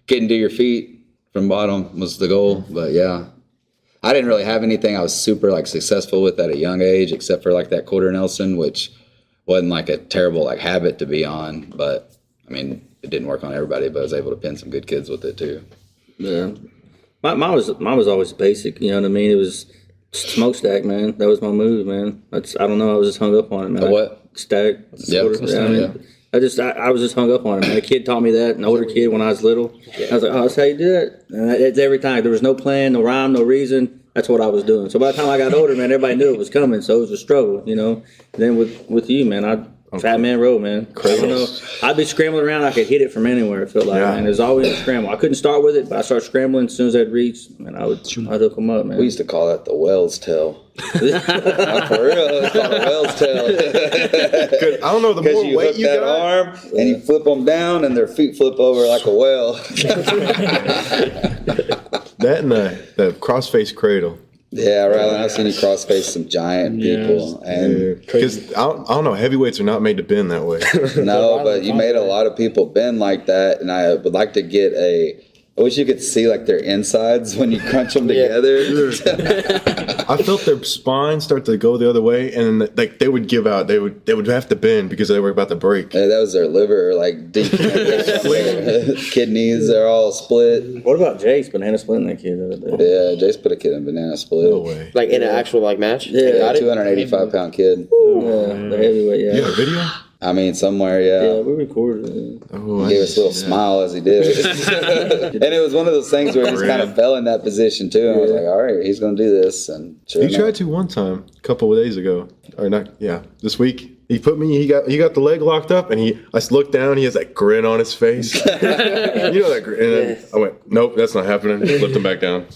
to your feet from bottom was the goal. But yeah, I didn't really have anything I was super like successful with at a young age, except for like that quarter Nelson, which wasn't like a terrible like habit to be on. But I mean, it didn't work on everybody, but I was able to pin some good kids with it too. Yeah, mine was always basic. You know what I mean? It was smokestack, man. That was my move, man. I don't know. I was just hung up on it, man. A what? Stack. Yeah, I was just hung up on it, man. A kid taught me that, an older kid when I was little. I was like, oh, that's how you do it. And it's every time. There was no plan, no rhyme, no reason. That's what I was doing. So by the time I got older, man, everybody knew it was coming. So it was a struggle, you know. And then with you, man, Fat Man Row, man. I don't know. I'd be scrambling around. I could hit it from anywhere, it felt like, man. There's always a scramble. I couldn't start with it, but I started scrambling as soon as I'd reach, and I'd hook them up, man. We used to call that the whale's tail. For real, it's called a whale's tail. I don't know, the more you weight hook you that got. arm and you flip them down, and their feet flip over like a whale. That and the cross-face cradle. Yeah, Rylan, I've seen you cross-face some giant people. And Because I don't know, heavyweights are not made to bend that way. no, but you made a lot of people bend like that, and I would like to get I wish you could see like their insides when you crunch them together. I felt their spine start to go the other way, and like they would give out. They would have to bend because they were about to break. Yeah, that was their liver, like deep. Kidneys are all split. What about Jace banana splitting that kid the other day? Yeah, Jace put a kid in banana split. No way. Like in an actual like match? Yeah, 285-pound kid. Yeah, the heavyweight. Yeah. You have a video? I mean, somewhere, yeah. Yeah, we recorded it. Oh, He gave us a little smile as he did it. And it was one of those things where he just kind of fell in that position, too. And I was like, all right, he's going to do this. And sure He enough. tried to one time, a couple of days ago, or not? Yeah, this week. He got the leg locked up, and I looked down. He has that grin on his face. You know that grin. And then I went, nope, that's not happening. Flipped him back down.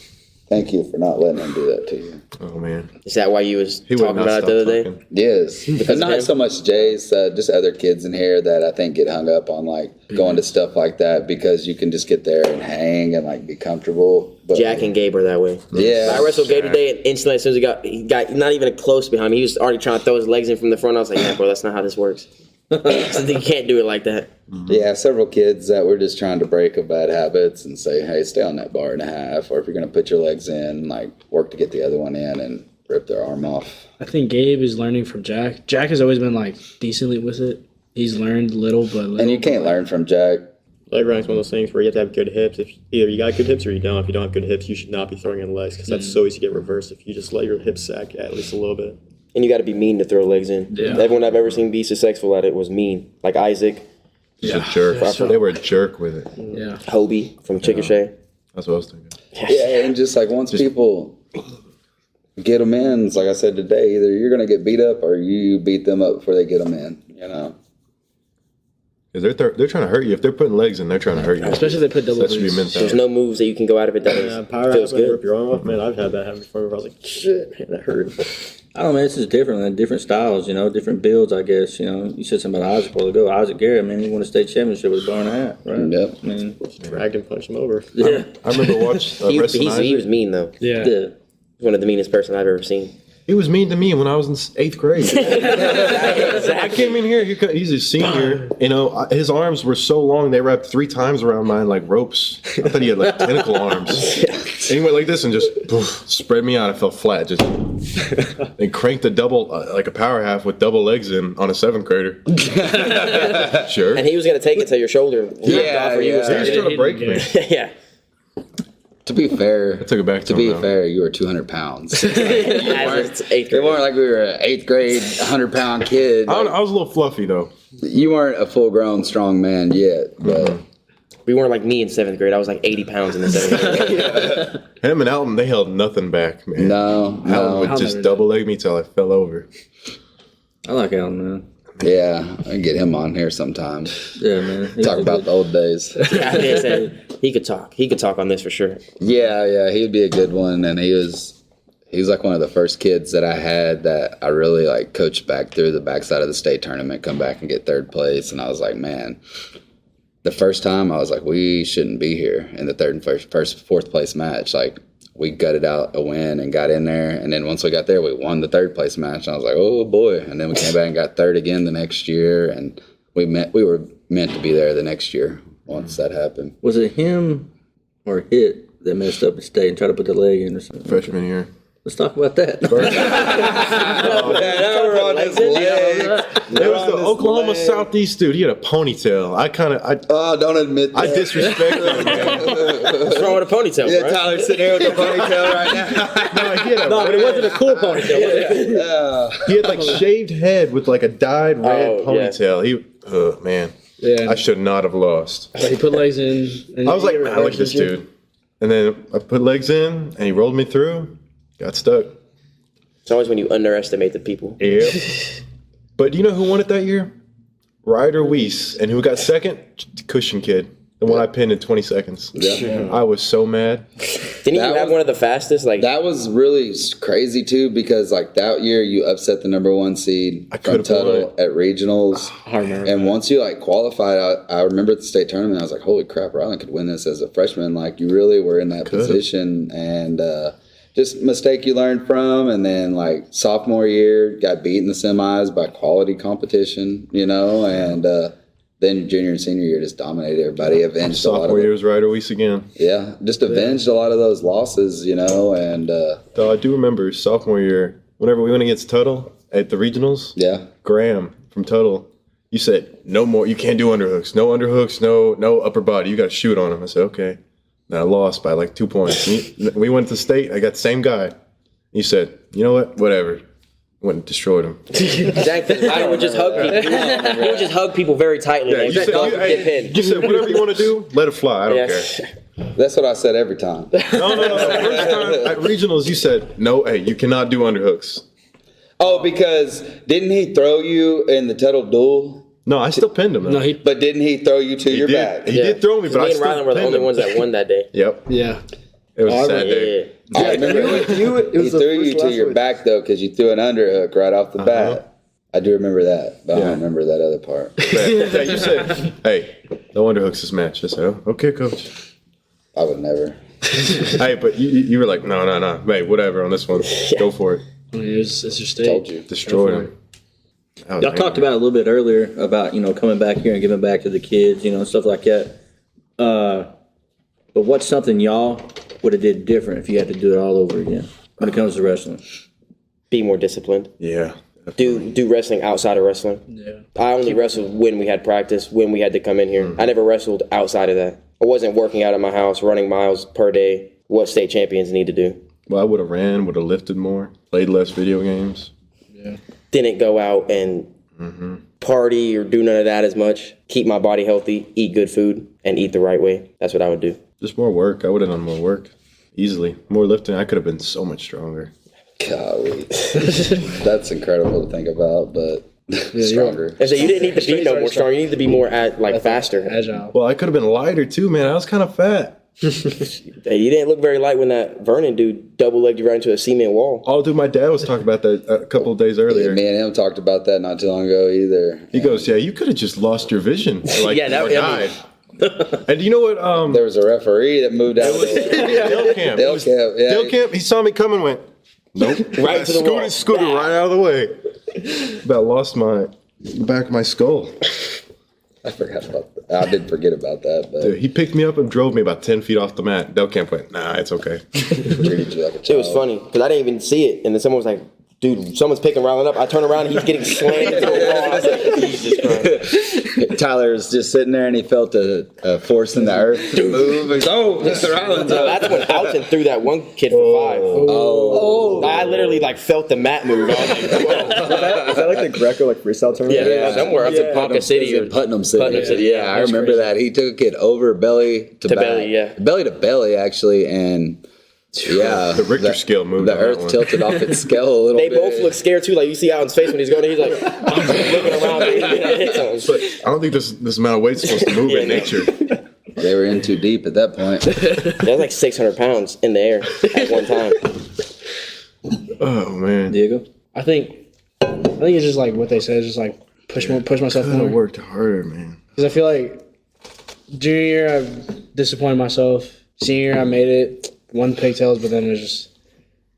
Thank you for not letting him do that to you. Oh man, Is that why you was he would talking not about it stop the other day? talking. Yes. But not him? so much Jay's, just other kids in here that I think get hung up on like going to stuff like that because you can just get there and hang and like be comfortable. But, Jack and Gabe are that way. Yeah. I wrestled Gabe today, and instantly, as soon as he got not even close behind me, he was already trying to throw his legs in from the front. I was like, yeah, bro, that's not how this works. So you can't do it like that. Yeah, several kids that we're just trying to break of bad habits and say, hey, stay on that bar and a half, or if you're going to put your legs in, like work to get the other one in and rip their arm off. I think Gabe is learning from Jack. Jack has always been like decently with it. He's learned little, but little. And you can't learn from Jack. Leg rank's one of those things where you have to have good hips. If either you got good hips or you don't. If you don't have good hips, you should not be throwing in legs because that's so easy to get reversed if you just let your hips sag at least a little bit. And you got to be mean to throw legs in. Yeah. Everyone I've ever seen be successful at it was mean. Like Isaac, He's a jerk. They were a jerk with it. Yeah. Hobie from Chickasha. That's what I was thinking. Yeah, and just like once people get them in, it's like I said today, either you're going to get beat up or you beat them up before they get them in, you know? Because they're trying to hurt you. If they're putting legs in, they're trying to hurt you. Especially if they put double That should be boots. mental. There's no moves that you can go out of it that Power feels half, rip good. your arm off. Man, I've had that happen before where I was like, shit, man, that hurt. I don't know, man, it's just different, man. Different styles, you know, different builds, I guess. You know, you said something about Isaac a while ago. Isaac Garrett, man, he won a state championship with a bar and a half, right? Yep. I mean, Dragged and punched him over. yeah. I remember watching He wrestling was Isaac. mean, though. Yeah. Yeah. He's one of the meanest person I've ever seen. He was mean to me when I was in 8th grade. I came in here. He's a senior. You know, his arms were so long they wrapped 3 times around mine like ropes. I thought he had like tentacle arms. And he went like this and just poof, spread me out. I fell flat. Just and cranked a double, like a power half with double legs in on a 7th grader. Sure. And he was going to take it to your shoulder. Yeah, Off or you yeah. was He was gonna- trying to break me. yeah. To be fair, I took it back to to be him, though. fair, you were 200 pounds. As it's 8th It grade. weren't like we were an 8th grade, 100-pound kid. I Like, was a little fluffy though. you weren't a full-grown strong man yet, but We weren't like me in 7th grade. I was like 80 pounds in the 7th grade. Him and Alton, they held nothing back, man. no. Alton would I'll just never double leg me till I fell over. I like Alan, man. Yeah, I can get him on here sometime. Yeah, man. He's Talk a about good- the old days. Yeah, I said he could talk. He could talk on this for sure. Yeah, he'd be a good one, and he was like one of the first kids that I had that I really like coached back through the backside of the state tournament, come back and get 3rd place, and I was like, man, the first time I was like, we shouldn't be here in the 3rd and 4th place match. Like, we gutted out a win and got in there, and then once we got there, we won the 3rd place match. And I was like, oh boy! And then we came back and got 3rd again the next year, and we were meant to be there the next year once that happened. Was it him or Hitt that messed up at state and tried to put the leg in or something? Freshman year. Let's talk about that. It was the Oklahoma Southeast dude. He had a ponytail. Oh, don't admit that. I disrespected him, man. What's wrong with a ponytail, Yeah, bro? Tyler's sitting here with a ponytail right now. No, he had But it wasn't a cool ponytail. he had like shaved head with like a dyed red Oh, yeah. ponytail. Man. Yeah. I should not have lost. So he put legs in. And I was like, I like this dude. And then I put legs in, and he rolled me through. Got stuck. It's always when you underestimate the people. Yeah. But do you know who won it that year? Ryder Weiss. And who got second? Cushion Kid. The one I pinned in 20 seconds. Yeah. I was so mad. Didn't That you have was- one of the fastest? Like That was really crazy too, because like that year you upset the number 1 seed I from could've won Tuttle at regionals. I remember. And once you like qualified, I remember at the state tournament, I was like, holy crap, Rylan could win this as a freshman. Like you really were in that position, and just mistake you learned from. And then like sophomore year, got beat in the semis by quality competition, you know, and then junior and senior year just dominated everybody. Avenged a lot Sophomore of year was Ryder Weiss again. yeah, just avenged a lot of those losses, you know, and Though I do remember sophomore year, whenever we went against Tuttle at the regionals, yeah. Graham from Tuttle, you said, no more, you can't do underhooks. No underhooks, no upper body. You got to shoot on him. I said, okay. And I lost by like 2 points. We went to state. I got the same guy. You said, you know what? Whatever. Went and destroyed him. exactly. I would just hug people. He would just hug people very tightly. Like, you, said, don't you, get pinned. you said, whatever you want to do, let it fly. I don't Yeah. care. That's what I said every time. No. First time at regionals, you said, no, hey, you cannot do underhooks. Oh, because didn't he throw you in the Tuttle duel? No, I still pinned him. No, he. But didn't he throw you to your did. back? He did throw me, but I Me and still Rylan were the pinned only him. ones that won that day. Yep. Yeah. It was a Yeah. sad day. I remember it he was the threw you first to last your one. back, though, because you threw an underhook right off the bat. I do remember that, but I Yeah. don't remember that other part. Yeah, you said, hey, no underhooks this match. I said, oh, okay, coach. I would never. Hey, but you were like, no. Hey, whatever on this one. Go for it. It's your state. Told you. Destroyed him. Y'all talked about it a little bit earlier about, coming back here and giving back to the kids, stuff like that. But what's something y'all would have did different if you had to do it all over again when it comes to wrestling? be more disciplined. Yeah. Do wrestling outside of wrestling. Yeah. I only wrestled when we had practice, when we had to come in here. I never wrestled outside of that. I wasn't working out of my house, running miles per day, what state champions need to do. Well, I would have ran, would have lifted more, played less video games. Yeah. Didn't go out and party or do none of that as much. Keep my body healthy, eat good food, and eat the right way. That's what I would do. Just more work. I would have done more work. Easily. More lifting. I could have been so much stronger. Golly. That's incredible to think about, but stronger. And so you didn't need to be no more strong. You need to be more faster. Agile. Well, I could have been lighter too, man. I was kind of fat. Hey, you didn't look very light when that Vernon dude double-legged you right into a cement wall. Oh, dude, my dad was talking about that a couple of days earlier. Me and him talked about that not too long ago either. He goes, "Yeah, you could have just lost your vision, like, Yeah, that- or I mean- died." And you know what? There was a referee that moved out. Dale Camp. Dale Camp, yeah. Dale Camp. He saw me coming, went nope, Right to the wall. scooted right out of the way. About lost the back of my skull. I forgot about that. I did forget about that, but Dude, he picked me up and drove me about 10 feet off the mat. Dale Camp went, "Nah, it's okay." treated you like a child. It was funny because I didn't even see it, and then someone was like, "Dude, someone's picking Rylan up." I turn around, and he's getting slammed into a wall. I was like, "Jesus Christ!" Tyler was just sitting there and he felt a force in the earth to move. And, Mr. Rylan's No, that's when Alton threw that one kid for 5. Oh. I literally felt the mat move. I was like, whoa. Is that like the Greco freestyle tournament? Yeah, somewhere up in Ponca City or Putnam City. Putnam City, Yeah, I remember that. He took it over belly to back. belly, yeah. Belly to belly, actually, and yeah. The Richter scale moved The on that earth one. tilted off its scale a little They bit. both look scared too. Like you see Alton's face when he's going, he's like looking around. I don't think this amount of weight's supposed to move in no. nature. They were in too deep at that point. That was like 600 pounds in the air at one time. Oh man, Diego? I think it's just like what they said. Just like push myself could have more. worked harder, man. Because I feel like junior year I disappointed myself. Senior year I made it, won the pigtails, but then it just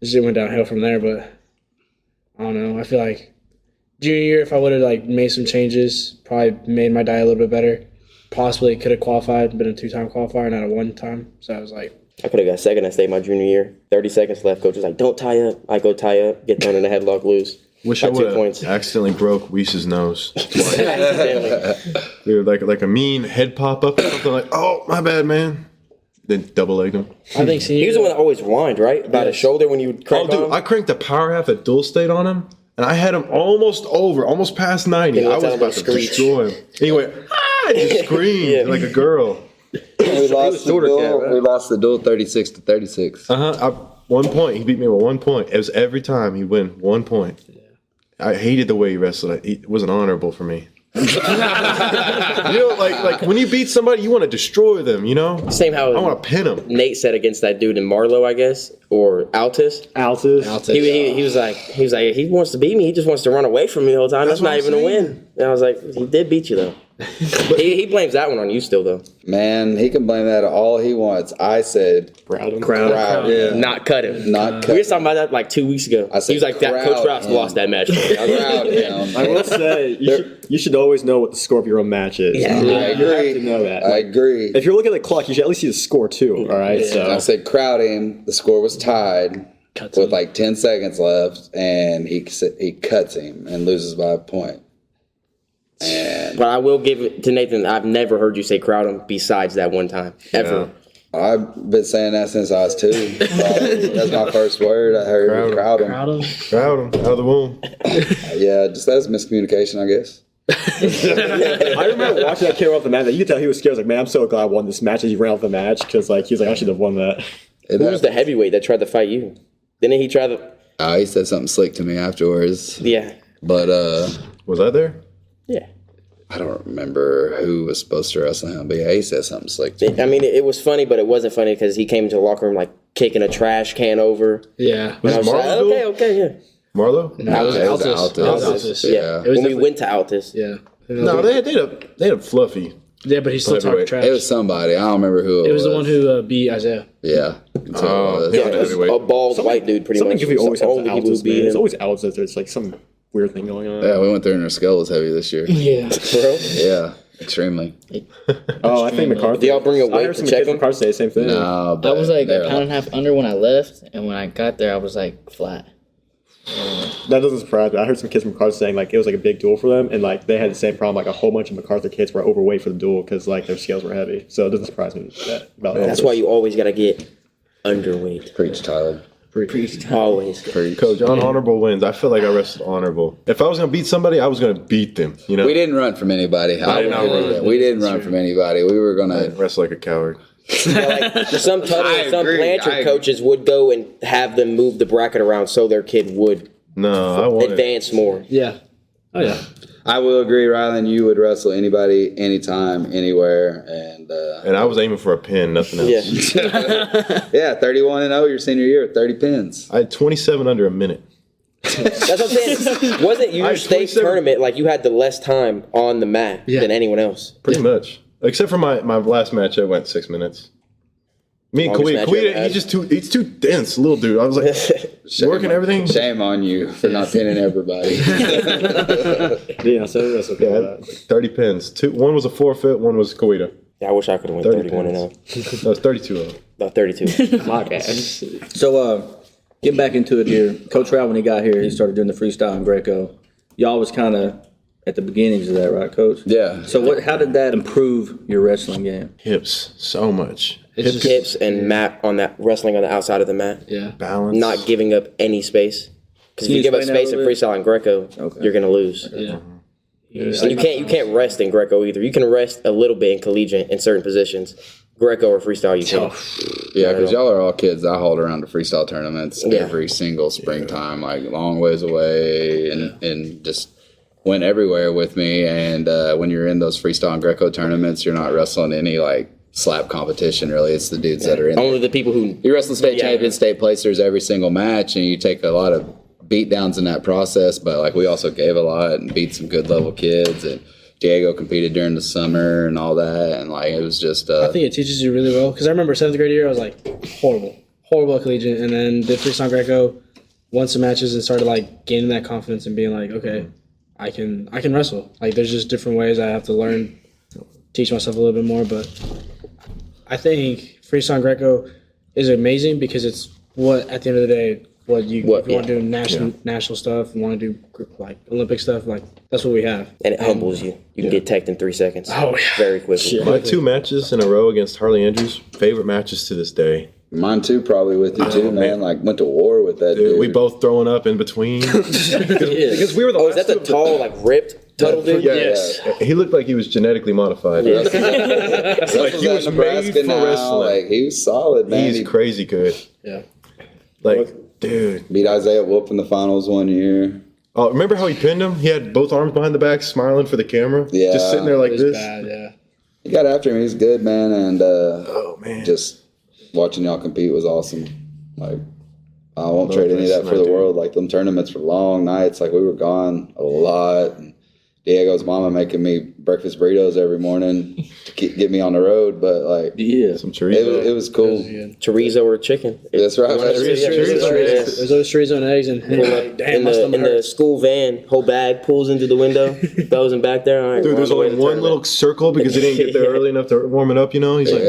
went downhill from there. But I don't know. I feel like junior year, if I would have like made some changes, probably made my diet a little bit better. Possibly could have qualified, been a 2-time qualifier, not a 1-time. So I was like, I could have got second at state my junior year. 30 seconds left. Coach was like, "Don't tie up." I go tie up, get thrown in the headlock, lose. Wish By I 2 would points. have accidentally broke Weiss's nose. Accidentally. Dude, like a mean head pop up or something like, "Oh, my bad, man." Then double legged him. I think senior He was the year, one that always whined, right? About his shoulder when you would Oh, crank dude, on. I cranked the power half at dual state on him, and I had him almost past 90. He I lets was out a about to little screech. destroy him. And he went, "Ah!" and just screamed Yeah. like a girl. We lost the shorter duel. cat, right? We lost the duel 36-36. Uh-huh. 1 point. He beat me with 1 point. It was every time he'd win 1 point. I hated the way he wrestled. It wasn't honorable for me. You know, like when you beat somebody, you want to destroy them, you know? Same how I want to pin them. Nate said against that dude in Marlowe, I guess, or Altus. Altus. He was like, he wants to beat me. He just wants to run away from me the whole time. That's what not I'm even a saying. win. And I was like, he did beat you though. he blames that one on you still though. Man, he can blame that all he wants. I said, Crowd him. crowd him. Not cut him. Not We cut were talking about that like 2 weeks ago. I said He was like, that crowd Coach Rouse him. lost that match. Crowd him. I will say, you should always know what the score of your own match is. Yeah. You I have agree. to know that. I agree. If you're looking at the clock, you should at least see the score too. All right, I so said crowd him. The score was tied with like 10 seconds left, and he cuts him and loses by a point. And But I will give it to Nathan. I've never heard you say crowd him besides that one time. Ever. I've been saying that since I was 2. That's my first word. I heard crowd him. proud of. Crowd him out of the womb. Yeah, just that's miscommunication, I guess. I remember watching that kid run off the mat. You could tell he was scared. I was like, man, I'm so glad I won this match as he ran off the match because like he was like, I should have won that. It Who was the happened. heavyweight that tried to fight you? Didn't he try to? He said something slick to me afterwards, Yeah. but Was I there? Yeah. I don't remember who was supposed to wrestle him. But yeah, he said something slick to me. I mean, it was funny, but it wasn't funny because he came into the locker room like kicking a trash can over. Yeah. Was I it was like, Marlo? okay, yeah. Marlo? No, It was Altus. Altus. Yeah. It was When we definitely- went to Altus. Yeah. No, they had Fluffy. Yeah, but he still talked Heavyweight. trash. It was somebody. I don't remember who it was. It was the one who beat Isaiah. Yeah. Oh, yeah. yeah. It was Heavyweight. a bald white dude, pretty Something much. goofy always happens to Only people Altus, who beat man. It's him. always Altus. There's like some weird thing going on. Yeah, we went through and our skull was heavy this year. Yeah. Bro. Yeah, extremely. Oh, I think McCarthy. Do y'all bring a I weight heard to some check kids from him? McCarthy say the same thing. No, but I was like they're a pound and a half under when I left, and when I got there, I was like flat. That doesn't surprise me. I heard some kids from MacArthur saying like it was like a big duel for them, and like they had the same problem. Like a whole bunch of MacArthur kids were overweight for the duel because like their scales were heavy. So it doesn't surprise me about That's why you always got to get underweight. Preach, Tyler. Always. Coach, on honorable wins. I feel like I wrestled honorable. If I was gonna beat somebody, I was gonna beat them. You know, We didn't run from anybody. We didn't run from anybody. We were I gonna. wrestle like a coward. Some Tuttle and some agree. Blanchard coaches would go and have them move the bracket around so their kid would No, I wanted. advance more. Yeah. Oh yeah. I will agree, Rylan. You would wrestle anybody, anytime, anywhere, And I was aiming for a pin, nothing else. Yeah. yeah, 31-0 your senior year, 30 pins. I had 27 under a minute. That's what I'm saying. Wasn't I your had state 27 tournament like you had the less time on the mat than anyone else? Pretty much. Except for my last match, I went 6 minutes. Me and Longest match you ever Kuwaita, had? he's too dense, little dude. I was like, working everything. Shame on you for not pinning everybody. Yeah, so that's okay. Yeah, with that. 30 pins. One was a forfeit, one was Kuwaita. Yeah, I wish I could have went 30 31-0. That was 32 of them. No, 32. My bad. So, getting back into it here, Coach Rowell, when he got here, he started doing the freestyle and Greco. Y'all was kind of at the beginnings of that, right, Coach? Yeah. So, how did that improve your wrestling game? Hips, so much. It's just Hips and mat on that, wrestling on the outside of the mat. yeah. Balance. Not giving up any space. Because if Can you you give up explain that a space in little bit? freestyle and Greco, Okay. you're going to lose. Yeah. And you can't rest in Greco either. You can rest a little bit in collegiate in certain positions. Greco or freestyle, you can't. Yeah, because y'all are all kids. I hauled around to freestyle tournaments Yeah. every single springtime, like long ways away, and just went everywhere with me. And when you're in those freestyle and Greco tournaments, you're not wrestling any like slap competition. Really, it's the dudes that are in. Only the people who You wrestle state Yeah. champions, state placers every single match, and you take a lot of beat downs in that process. But like we also gave a lot and beat some good level kids. And Diego competed during the summer and all that, and like it was just. I think it teaches you really well because I remember 7th grade year I was like horrible at collegiate, and then did freestyle Greco, won some matches, and started like gaining that confidence and being like, okay, I can wrestle. Like there's just different ways I have to learn, teach myself a little bit more. But I think freestyle Greco is amazing because it's what at the end of the day. If you want to do national stuff, and want to do like Olympic stuff, like that's what we have. and it humbles you. You can get teched in 3 seconds. Oh, yeah. Very quickly. My 2 matches in a row against Harley Andrews, favorite matches to this day. Mine too, probably with you too, man. Like went to war with that dude. We both throwing up in between. Because we were the Oh, last is that the two- tall, like ripped Tuttle dude? Yeah, Yes. he looked like he was genetically modified. Like he was made for wrestling. Like he was solid, man. He's crazy good. Yeah. Like, dude. Beat Isaiah Wolf in the finals one year. Oh, remember how he pinned him? He had both arms behind the back, smiling for the camera. Yeah. Just sitting there like It was this. bad, yeah. He got after him. He's good, man. And Oh man. just watching y'all compete was awesome. Like I won't trade any of that for the dude. world. Like them tournaments were long nights. Like we were gone a lot. And Diego's mama making me breakfast burritos every morning to get me on the road. But like Yeah. some chorizo. it was cool. Chorizo or chicken. That's right. There's always chorizo and eggs, and like, damn, In my stomach the hurts. school van, whole bag pulls into the window, throws him back there. All right, Dude, we're there's on the way only to one tournament. little circle because he didn't get there early enough to warm it up, you know? He's like,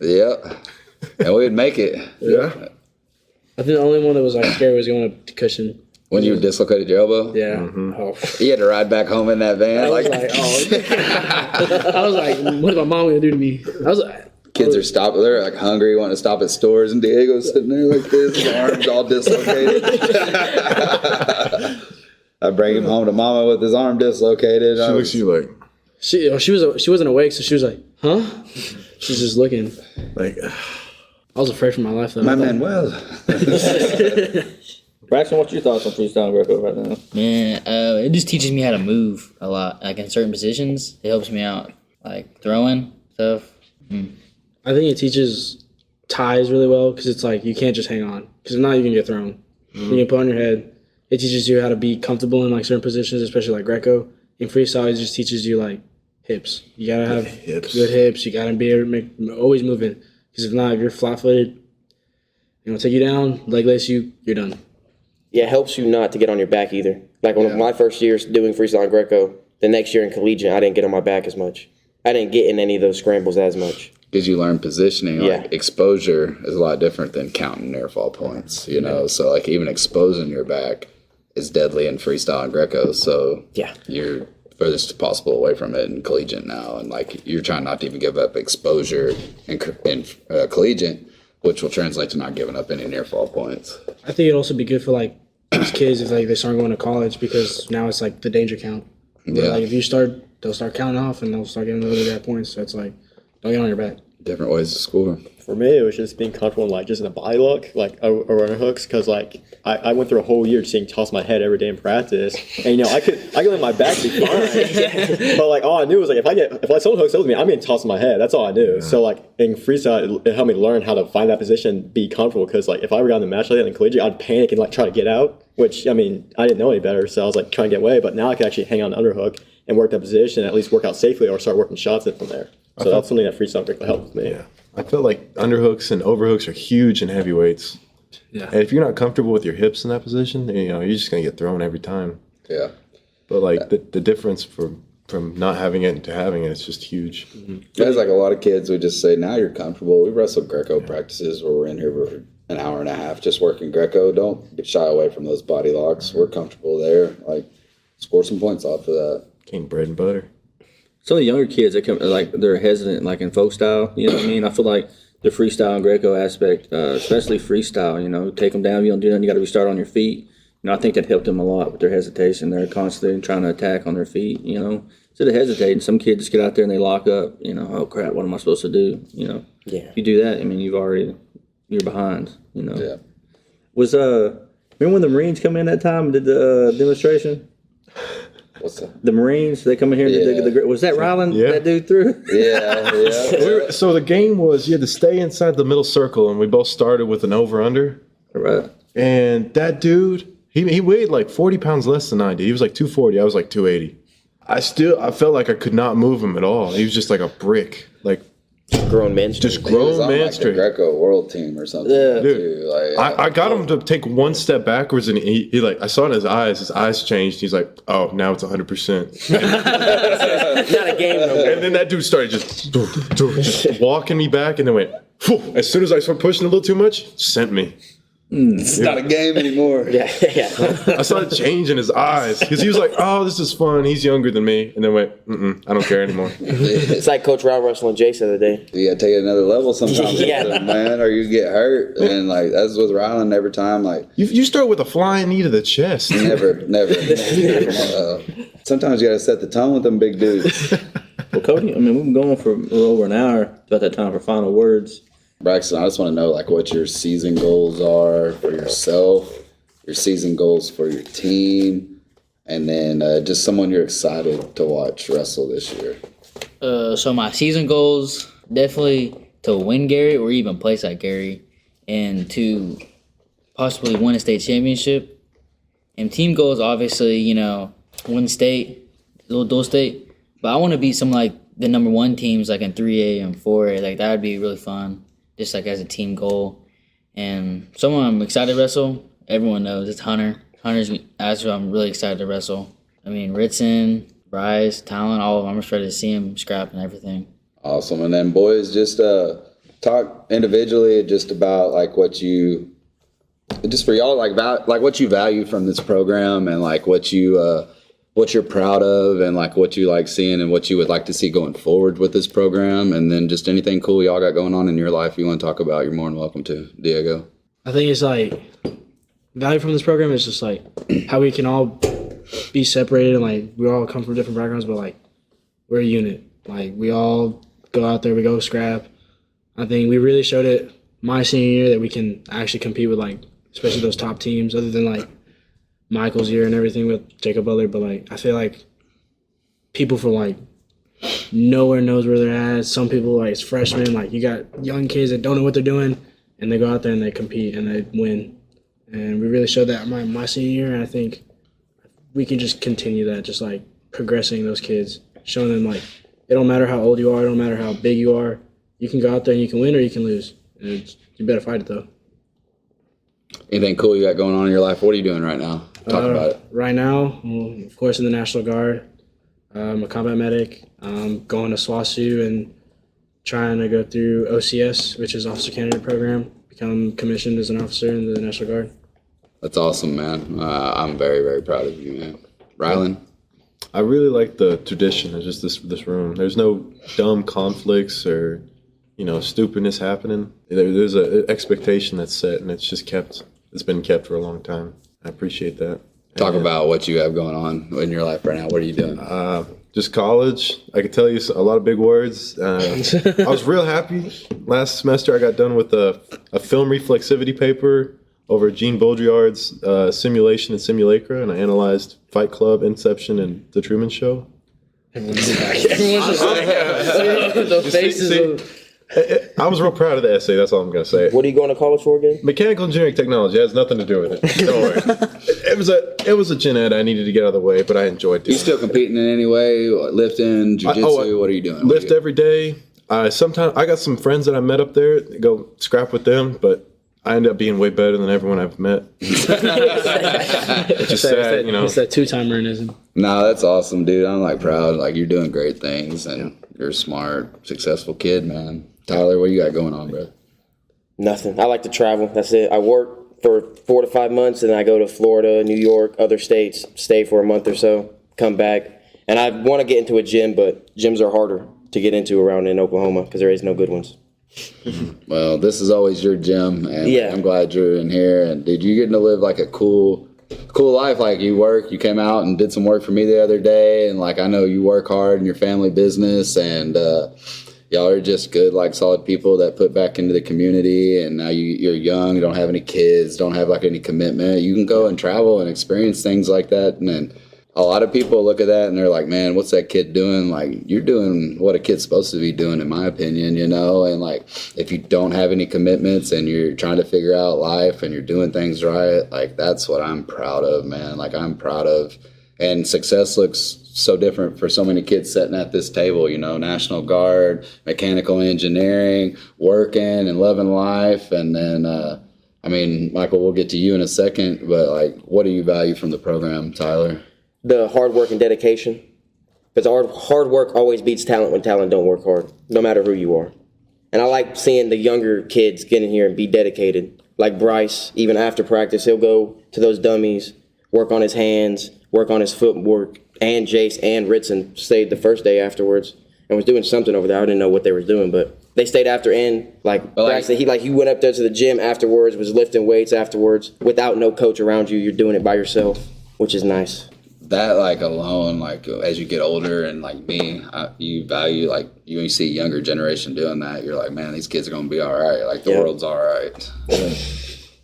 Yeah. And we'd make it. yeah. I think the only one that was like scary was going up to cushion. When you dislocated your elbow? Yeah. You had to ride back home in that van. I was Like, like, oh. I was like, what's my mom gonna do to me? I was like, kids are stopping. They're like hungry, wanting to stop at stores, and Diego's sitting there like this, his arms all dislocated. I bring him home to mama with his arm dislocated. She looks at you like, she wasn't awake, so she was like, huh? She's just looking. like, I was afraid for my life though. My man, well. Braxton, what's your thoughts on freestyle and Greco right now? Man, it just teaches me how to move a lot. Like in certain positions, it helps me out. Like throwing stuff. I think it teaches ties really well because it's like you can't just hang on because if not, you can get thrown. You can put on your head. It teaches you how to be comfortable in like certain positions, especially like Greco. In freestyle, it just teaches you like hips. You gotta have good hips. You gotta be able to always moving because if not, if you're flat-footed, take you down, leg lace you, you're done. Yeah, it helps you not to get on your back either. Like when my first years doing freestyle and Greco, the next year in collegiate, I didn't get on my back as much. I didn't get in any of those scrambles as much. Because you learn positioning, Yeah. like exposure is a lot different than counting near fall points, you know? So, like, even exposing your back is deadly in freestyle and Greco. So, Yeah. you're furthest possible away from it in collegiate now. And, like, you're trying not to even give up exposure in collegiate, which will translate to not giving up any near fall points. I think it'd also be good for like these kids if like they start going to college because now it's like the danger count. Yeah. Like if you start, they'll start counting off and they'll start getting really bad points. So it's like, don't get on your back. Different ways to score. For me, it was just being comfortable in like just in a body look, like a runner hooks, because like I went through a whole year just seeing toss my head every day in practice, and you know I could let my back be fine, but like all I knew was like if someone hooks up with me, I'm getting tossed in my head. That's all I knew. So like in freestyle, it helped me learn how to find that position, be comfortable, because like if I were down the match like that in collegiate, I'd panic and like try to get out, which I mean I didn't know any better, so I was like trying to get away. But now I can actually hang on the underhook and work that position, and at least work out safely or start working shots in from there. So that's something that freestyle really helped with me. Yeah. I feel like underhooks and overhooks are huge in heavyweights. Yeah. And if you're not comfortable with your hips in that position, you know, you're just going to get thrown every time. Yeah. But like the difference from not having it to having it is just huge. Guys, like a lot of kids would just say, now you're comfortable. We wrestle Greco practices where we're in here for an hour and a half just working Greco. Don't shy away from those body locks. We're comfortable there. Like, score some points off of that. Came bread and butter. Some of the younger kids that come, like they're hesitant, like in folk style. You know what I mean? I feel like the freestyle and Greco aspect, especially freestyle. You know, take them down. If you don't do nothing, you got to restart on your feet. You know, I think that helped them a lot with their hesitation. They're constantly trying to attack on their feet. You know, instead of hesitating, some kids just get out there and they lock up. You know, oh crap, what am I supposed to do? You know, Yeah. if you do that, I mean, you're behind. You know, Yeah. was remember when the Marines come in that time and did the demonstration? What's that? The Marines, they come in here and did the was that Rylan Yeah. that dude threw? Yeah. So the game was you had to stay inside the middle circle, and we both started with an over-under. Right. And that dude, he weighed like 40 pounds less than I did. He was like 240. I was like 280. I felt like I could not move him at all. He was just like a brick. Like, Grown men. just He was grown on man like the straight. Greco world team or something. Yeah. Too. Like, I got him to take one step backwards, and he like, I saw in his eyes changed. He's like, oh, now it's 100%. Not a game no more. And then that dude started just walking me back, and then went, phew. As soon as I started pushing a little too much, sent me. It's not a game anymore. Yeah. I saw a change in his eyes because he was like, oh, this is fun. He's younger than me. And then went, I don't care anymore. It's like Coach Rowell wrestling Jace the other day. You gotta take it another level sometimes, Yeah. man, or you get hurt. And like that's with Rylan every time. Like You start with a flying knee to the chest. never. Sometimes you gotta set the tone with them big dudes. Well, Cody, I mean, we've been going for a little over an hour. About that time for final words. Braxton, I just want to know like what your season goals are for yourself, your season goals for your team, and then just someone you're excited to watch wrestle this year. So my season goals definitely to win Gary or even place at Gary, and to possibly win a state championship. And team goals, obviously, you know, win state, dual state. But I want to beat some like the number one teams like in 3A and 4A. Like that would be really fun, just like as a team goal. And someone I'm excited to wrestle, everyone knows it's Hunter. That's who I'm really excited to wrestle. I mean, Ritson, Bryce, Talon, all of them. I'm just ready to see him scrap and everything. Awesome. And then boys, just talk individually just about like what you, just for y'all, like what you value from this program and like what you're proud of and like what you like seeing and what you would like to see going forward with this program. And then just anything cool y'all got going on in your life you want to talk about, you're more than welcome to. Diego. I think it's like value from this program is just like how we can all be separated and like we all come from different backgrounds, but like we're a unit. Like we all go out there, we go scrap. I think we really showed it my senior year that we can actually compete with like especially those top teams, other than like Michael's year and everything with Jacob Butler. But like I feel like people from like nowhere knows where they're at. Some people like it's freshmen, like you got young kids that don't know what they're doing and they go out there and they compete and they win. And we really showed that my senior year, and I think we can just continue that, just like progressing those kids, showing them like it don't matter how old you are, it don't matter how big you are, you can go out there and you can win or you can lose. And you better fight it though. Anything cool you got going on in your life? What are you doing right now? Talk about it. Right now, well, of course, in the National Guard. I'm a combat medic. I'm going to SWASU in trying to go through OCS, which is Officer Candidate Program, become commissioned as an officer in the National Guard. That's awesome, man. I'm very, very proud of you, man. Rylan? I really like the tradition of just this room. There's no dumb conflicts or, stupidness happening. There's an expectation that's set, and it's been kept for a long time. I appreciate that. Talk about what you have going on in your life right now. What are you doing? Just college. I could tell you a lot of big words. I was real happy. Last semester I got done with a film reflexivity paper over Gene Baudrillard's Simulation and Simulacra, and I analyzed Fight Club, Inception, and The Truman Show. Everyone's just like, the faces. I was real proud of the essay. That's all I'm going to say. What are you going to college for again? Mechanical engineering technology has nothing to do with it. Don't worry. It was a gen ed I needed to get out of the way, but I enjoyed doing it. You still competing in any way? Lifting, jiu-jitsu? What are you doing? Lift every day. Sometimes I got some friends that I met up there. Go scrap with them, but I end up being way better than everyone I've met. It's just sad, It's that two-timer-ism. No, that's awesome, dude. I'm proud. You're doing great things, and you're a smart, successful kid, man. Tyler, what you got going on, bro? Nothing. I like to travel. That's it. I work for 4 to 5 months, and I go to Florida, New York, other states, stay for a month or so, come back. And I want to get into a gym, but gyms are harder to get into around in Oklahoma because there is no good ones. Well, this is always your gym, and yeah. I'm glad you're in here. And did you get to live a cool life? You came out and did some work for me the other day, and I know you work hard in your family business, and y'all are just good, solid people that put back into the community. And now you're young, you don't have any kids, don't have any commitment. You can go and travel and experience things like that. And then a lot of people look at that and they're like, man, what's that kid doing? You're doing what a kid's supposed to be doing, in my opinion, And if you don't have any commitments and you're trying to figure out life and you're doing things right, that's what I'm proud of, man. I'm proud of. And success looks so different for so many kids sitting at this table, National Guard, mechanical engineering, working and loving life. And then, Michael, we'll get to you in a second, but what do you value from the program, Tyler? The hard work and dedication. Because hard work always beats talent when talent don't work hard, no matter who you are. And I like seeing the younger kids get in here and be dedicated. Like Bryce, even after practice, he'll go to those dummies, work on his hands, work on his footwork, and Jace and Ritson stayed the first day afterwards and was doing something over there. I didn't know what they were doing, but they stayed after. And Braxton, he went up there to the gym afterwards, was lifting weights afterwards without no coach around you. You're doing it by yourself, which is nice. That alone, as you get older and me, you value you see a younger generation doing that. You're like, man, these kids are gonna be all right. The world's all right.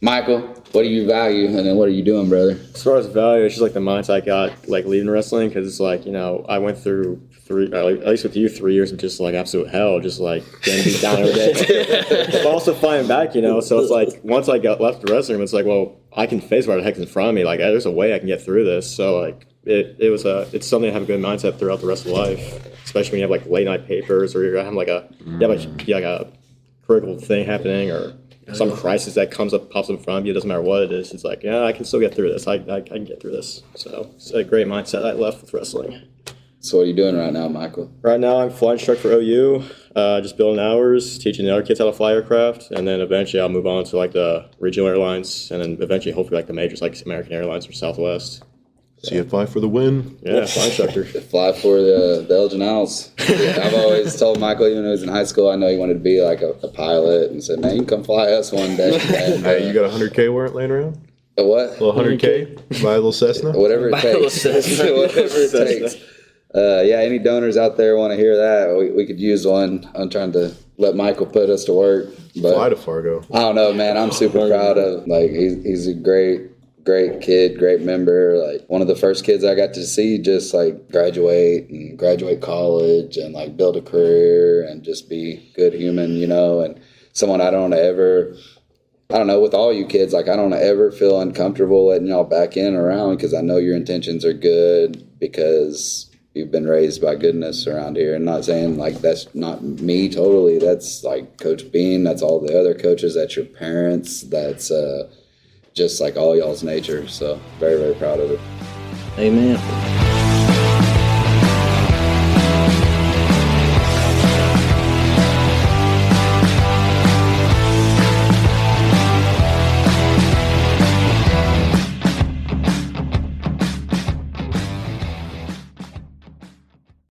Michael, what do you value, and then what are you doing, brother? As far as value, it's just the mindset I got leaving wrestling, because it's I went through at least with you, 3 years of just absolute hell, just getting beat down every day. But also fighting back, so it's once I got left the wrestling room, it's well, I can face what the heck's in front of me. There's a way I can get through this. So it's something to have a good mindset throughout the rest of life, especially when you have late night papers, or you're having a critical thing happening, or some crisis that pops up in front of you. It doesn't matter what it is. It's I can still get through this. I can get through this. So it's a great mindset I left with wrestling. So what are you doing right now, Michael? Right now I'm flight instructor for OU, just building hours, teaching the other kids how to fly aircraft, and then eventually I'll move on to the regional airlines, and then eventually hopefully the majors like American Airlines or Southwest. See you fly for the win. Yeah, flight instructor. Fly for the Elgin Owls. I've always told Michael, even when he was in high school, I know he wanted to be a pilot, and said, man, you can come fly us one day. And, hey, you got a 100K warrant laying around? A what? A little 100K? Buy a little Cessna? Whatever it takes. Whatever it takes. Any donors out there want to hear that, we could use one. I'm trying to let Michael put us to work. But fly to Fargo. I don't know, man. I'm super proud of he's a great kid, great member. One of the first kids I got to see just graduate college and build a career and just be a good human, and someone I don't know, with all you kids, I don't ever feel uncomfortable letting y'all back in around, because I know your intentions are good, because you've been raised by goodness around here. And not saying that's not me totally. That's Coach Bean. That's all the other coaches. That's your parents. That's just all y'all's nature. So very, very proud of it. Amen.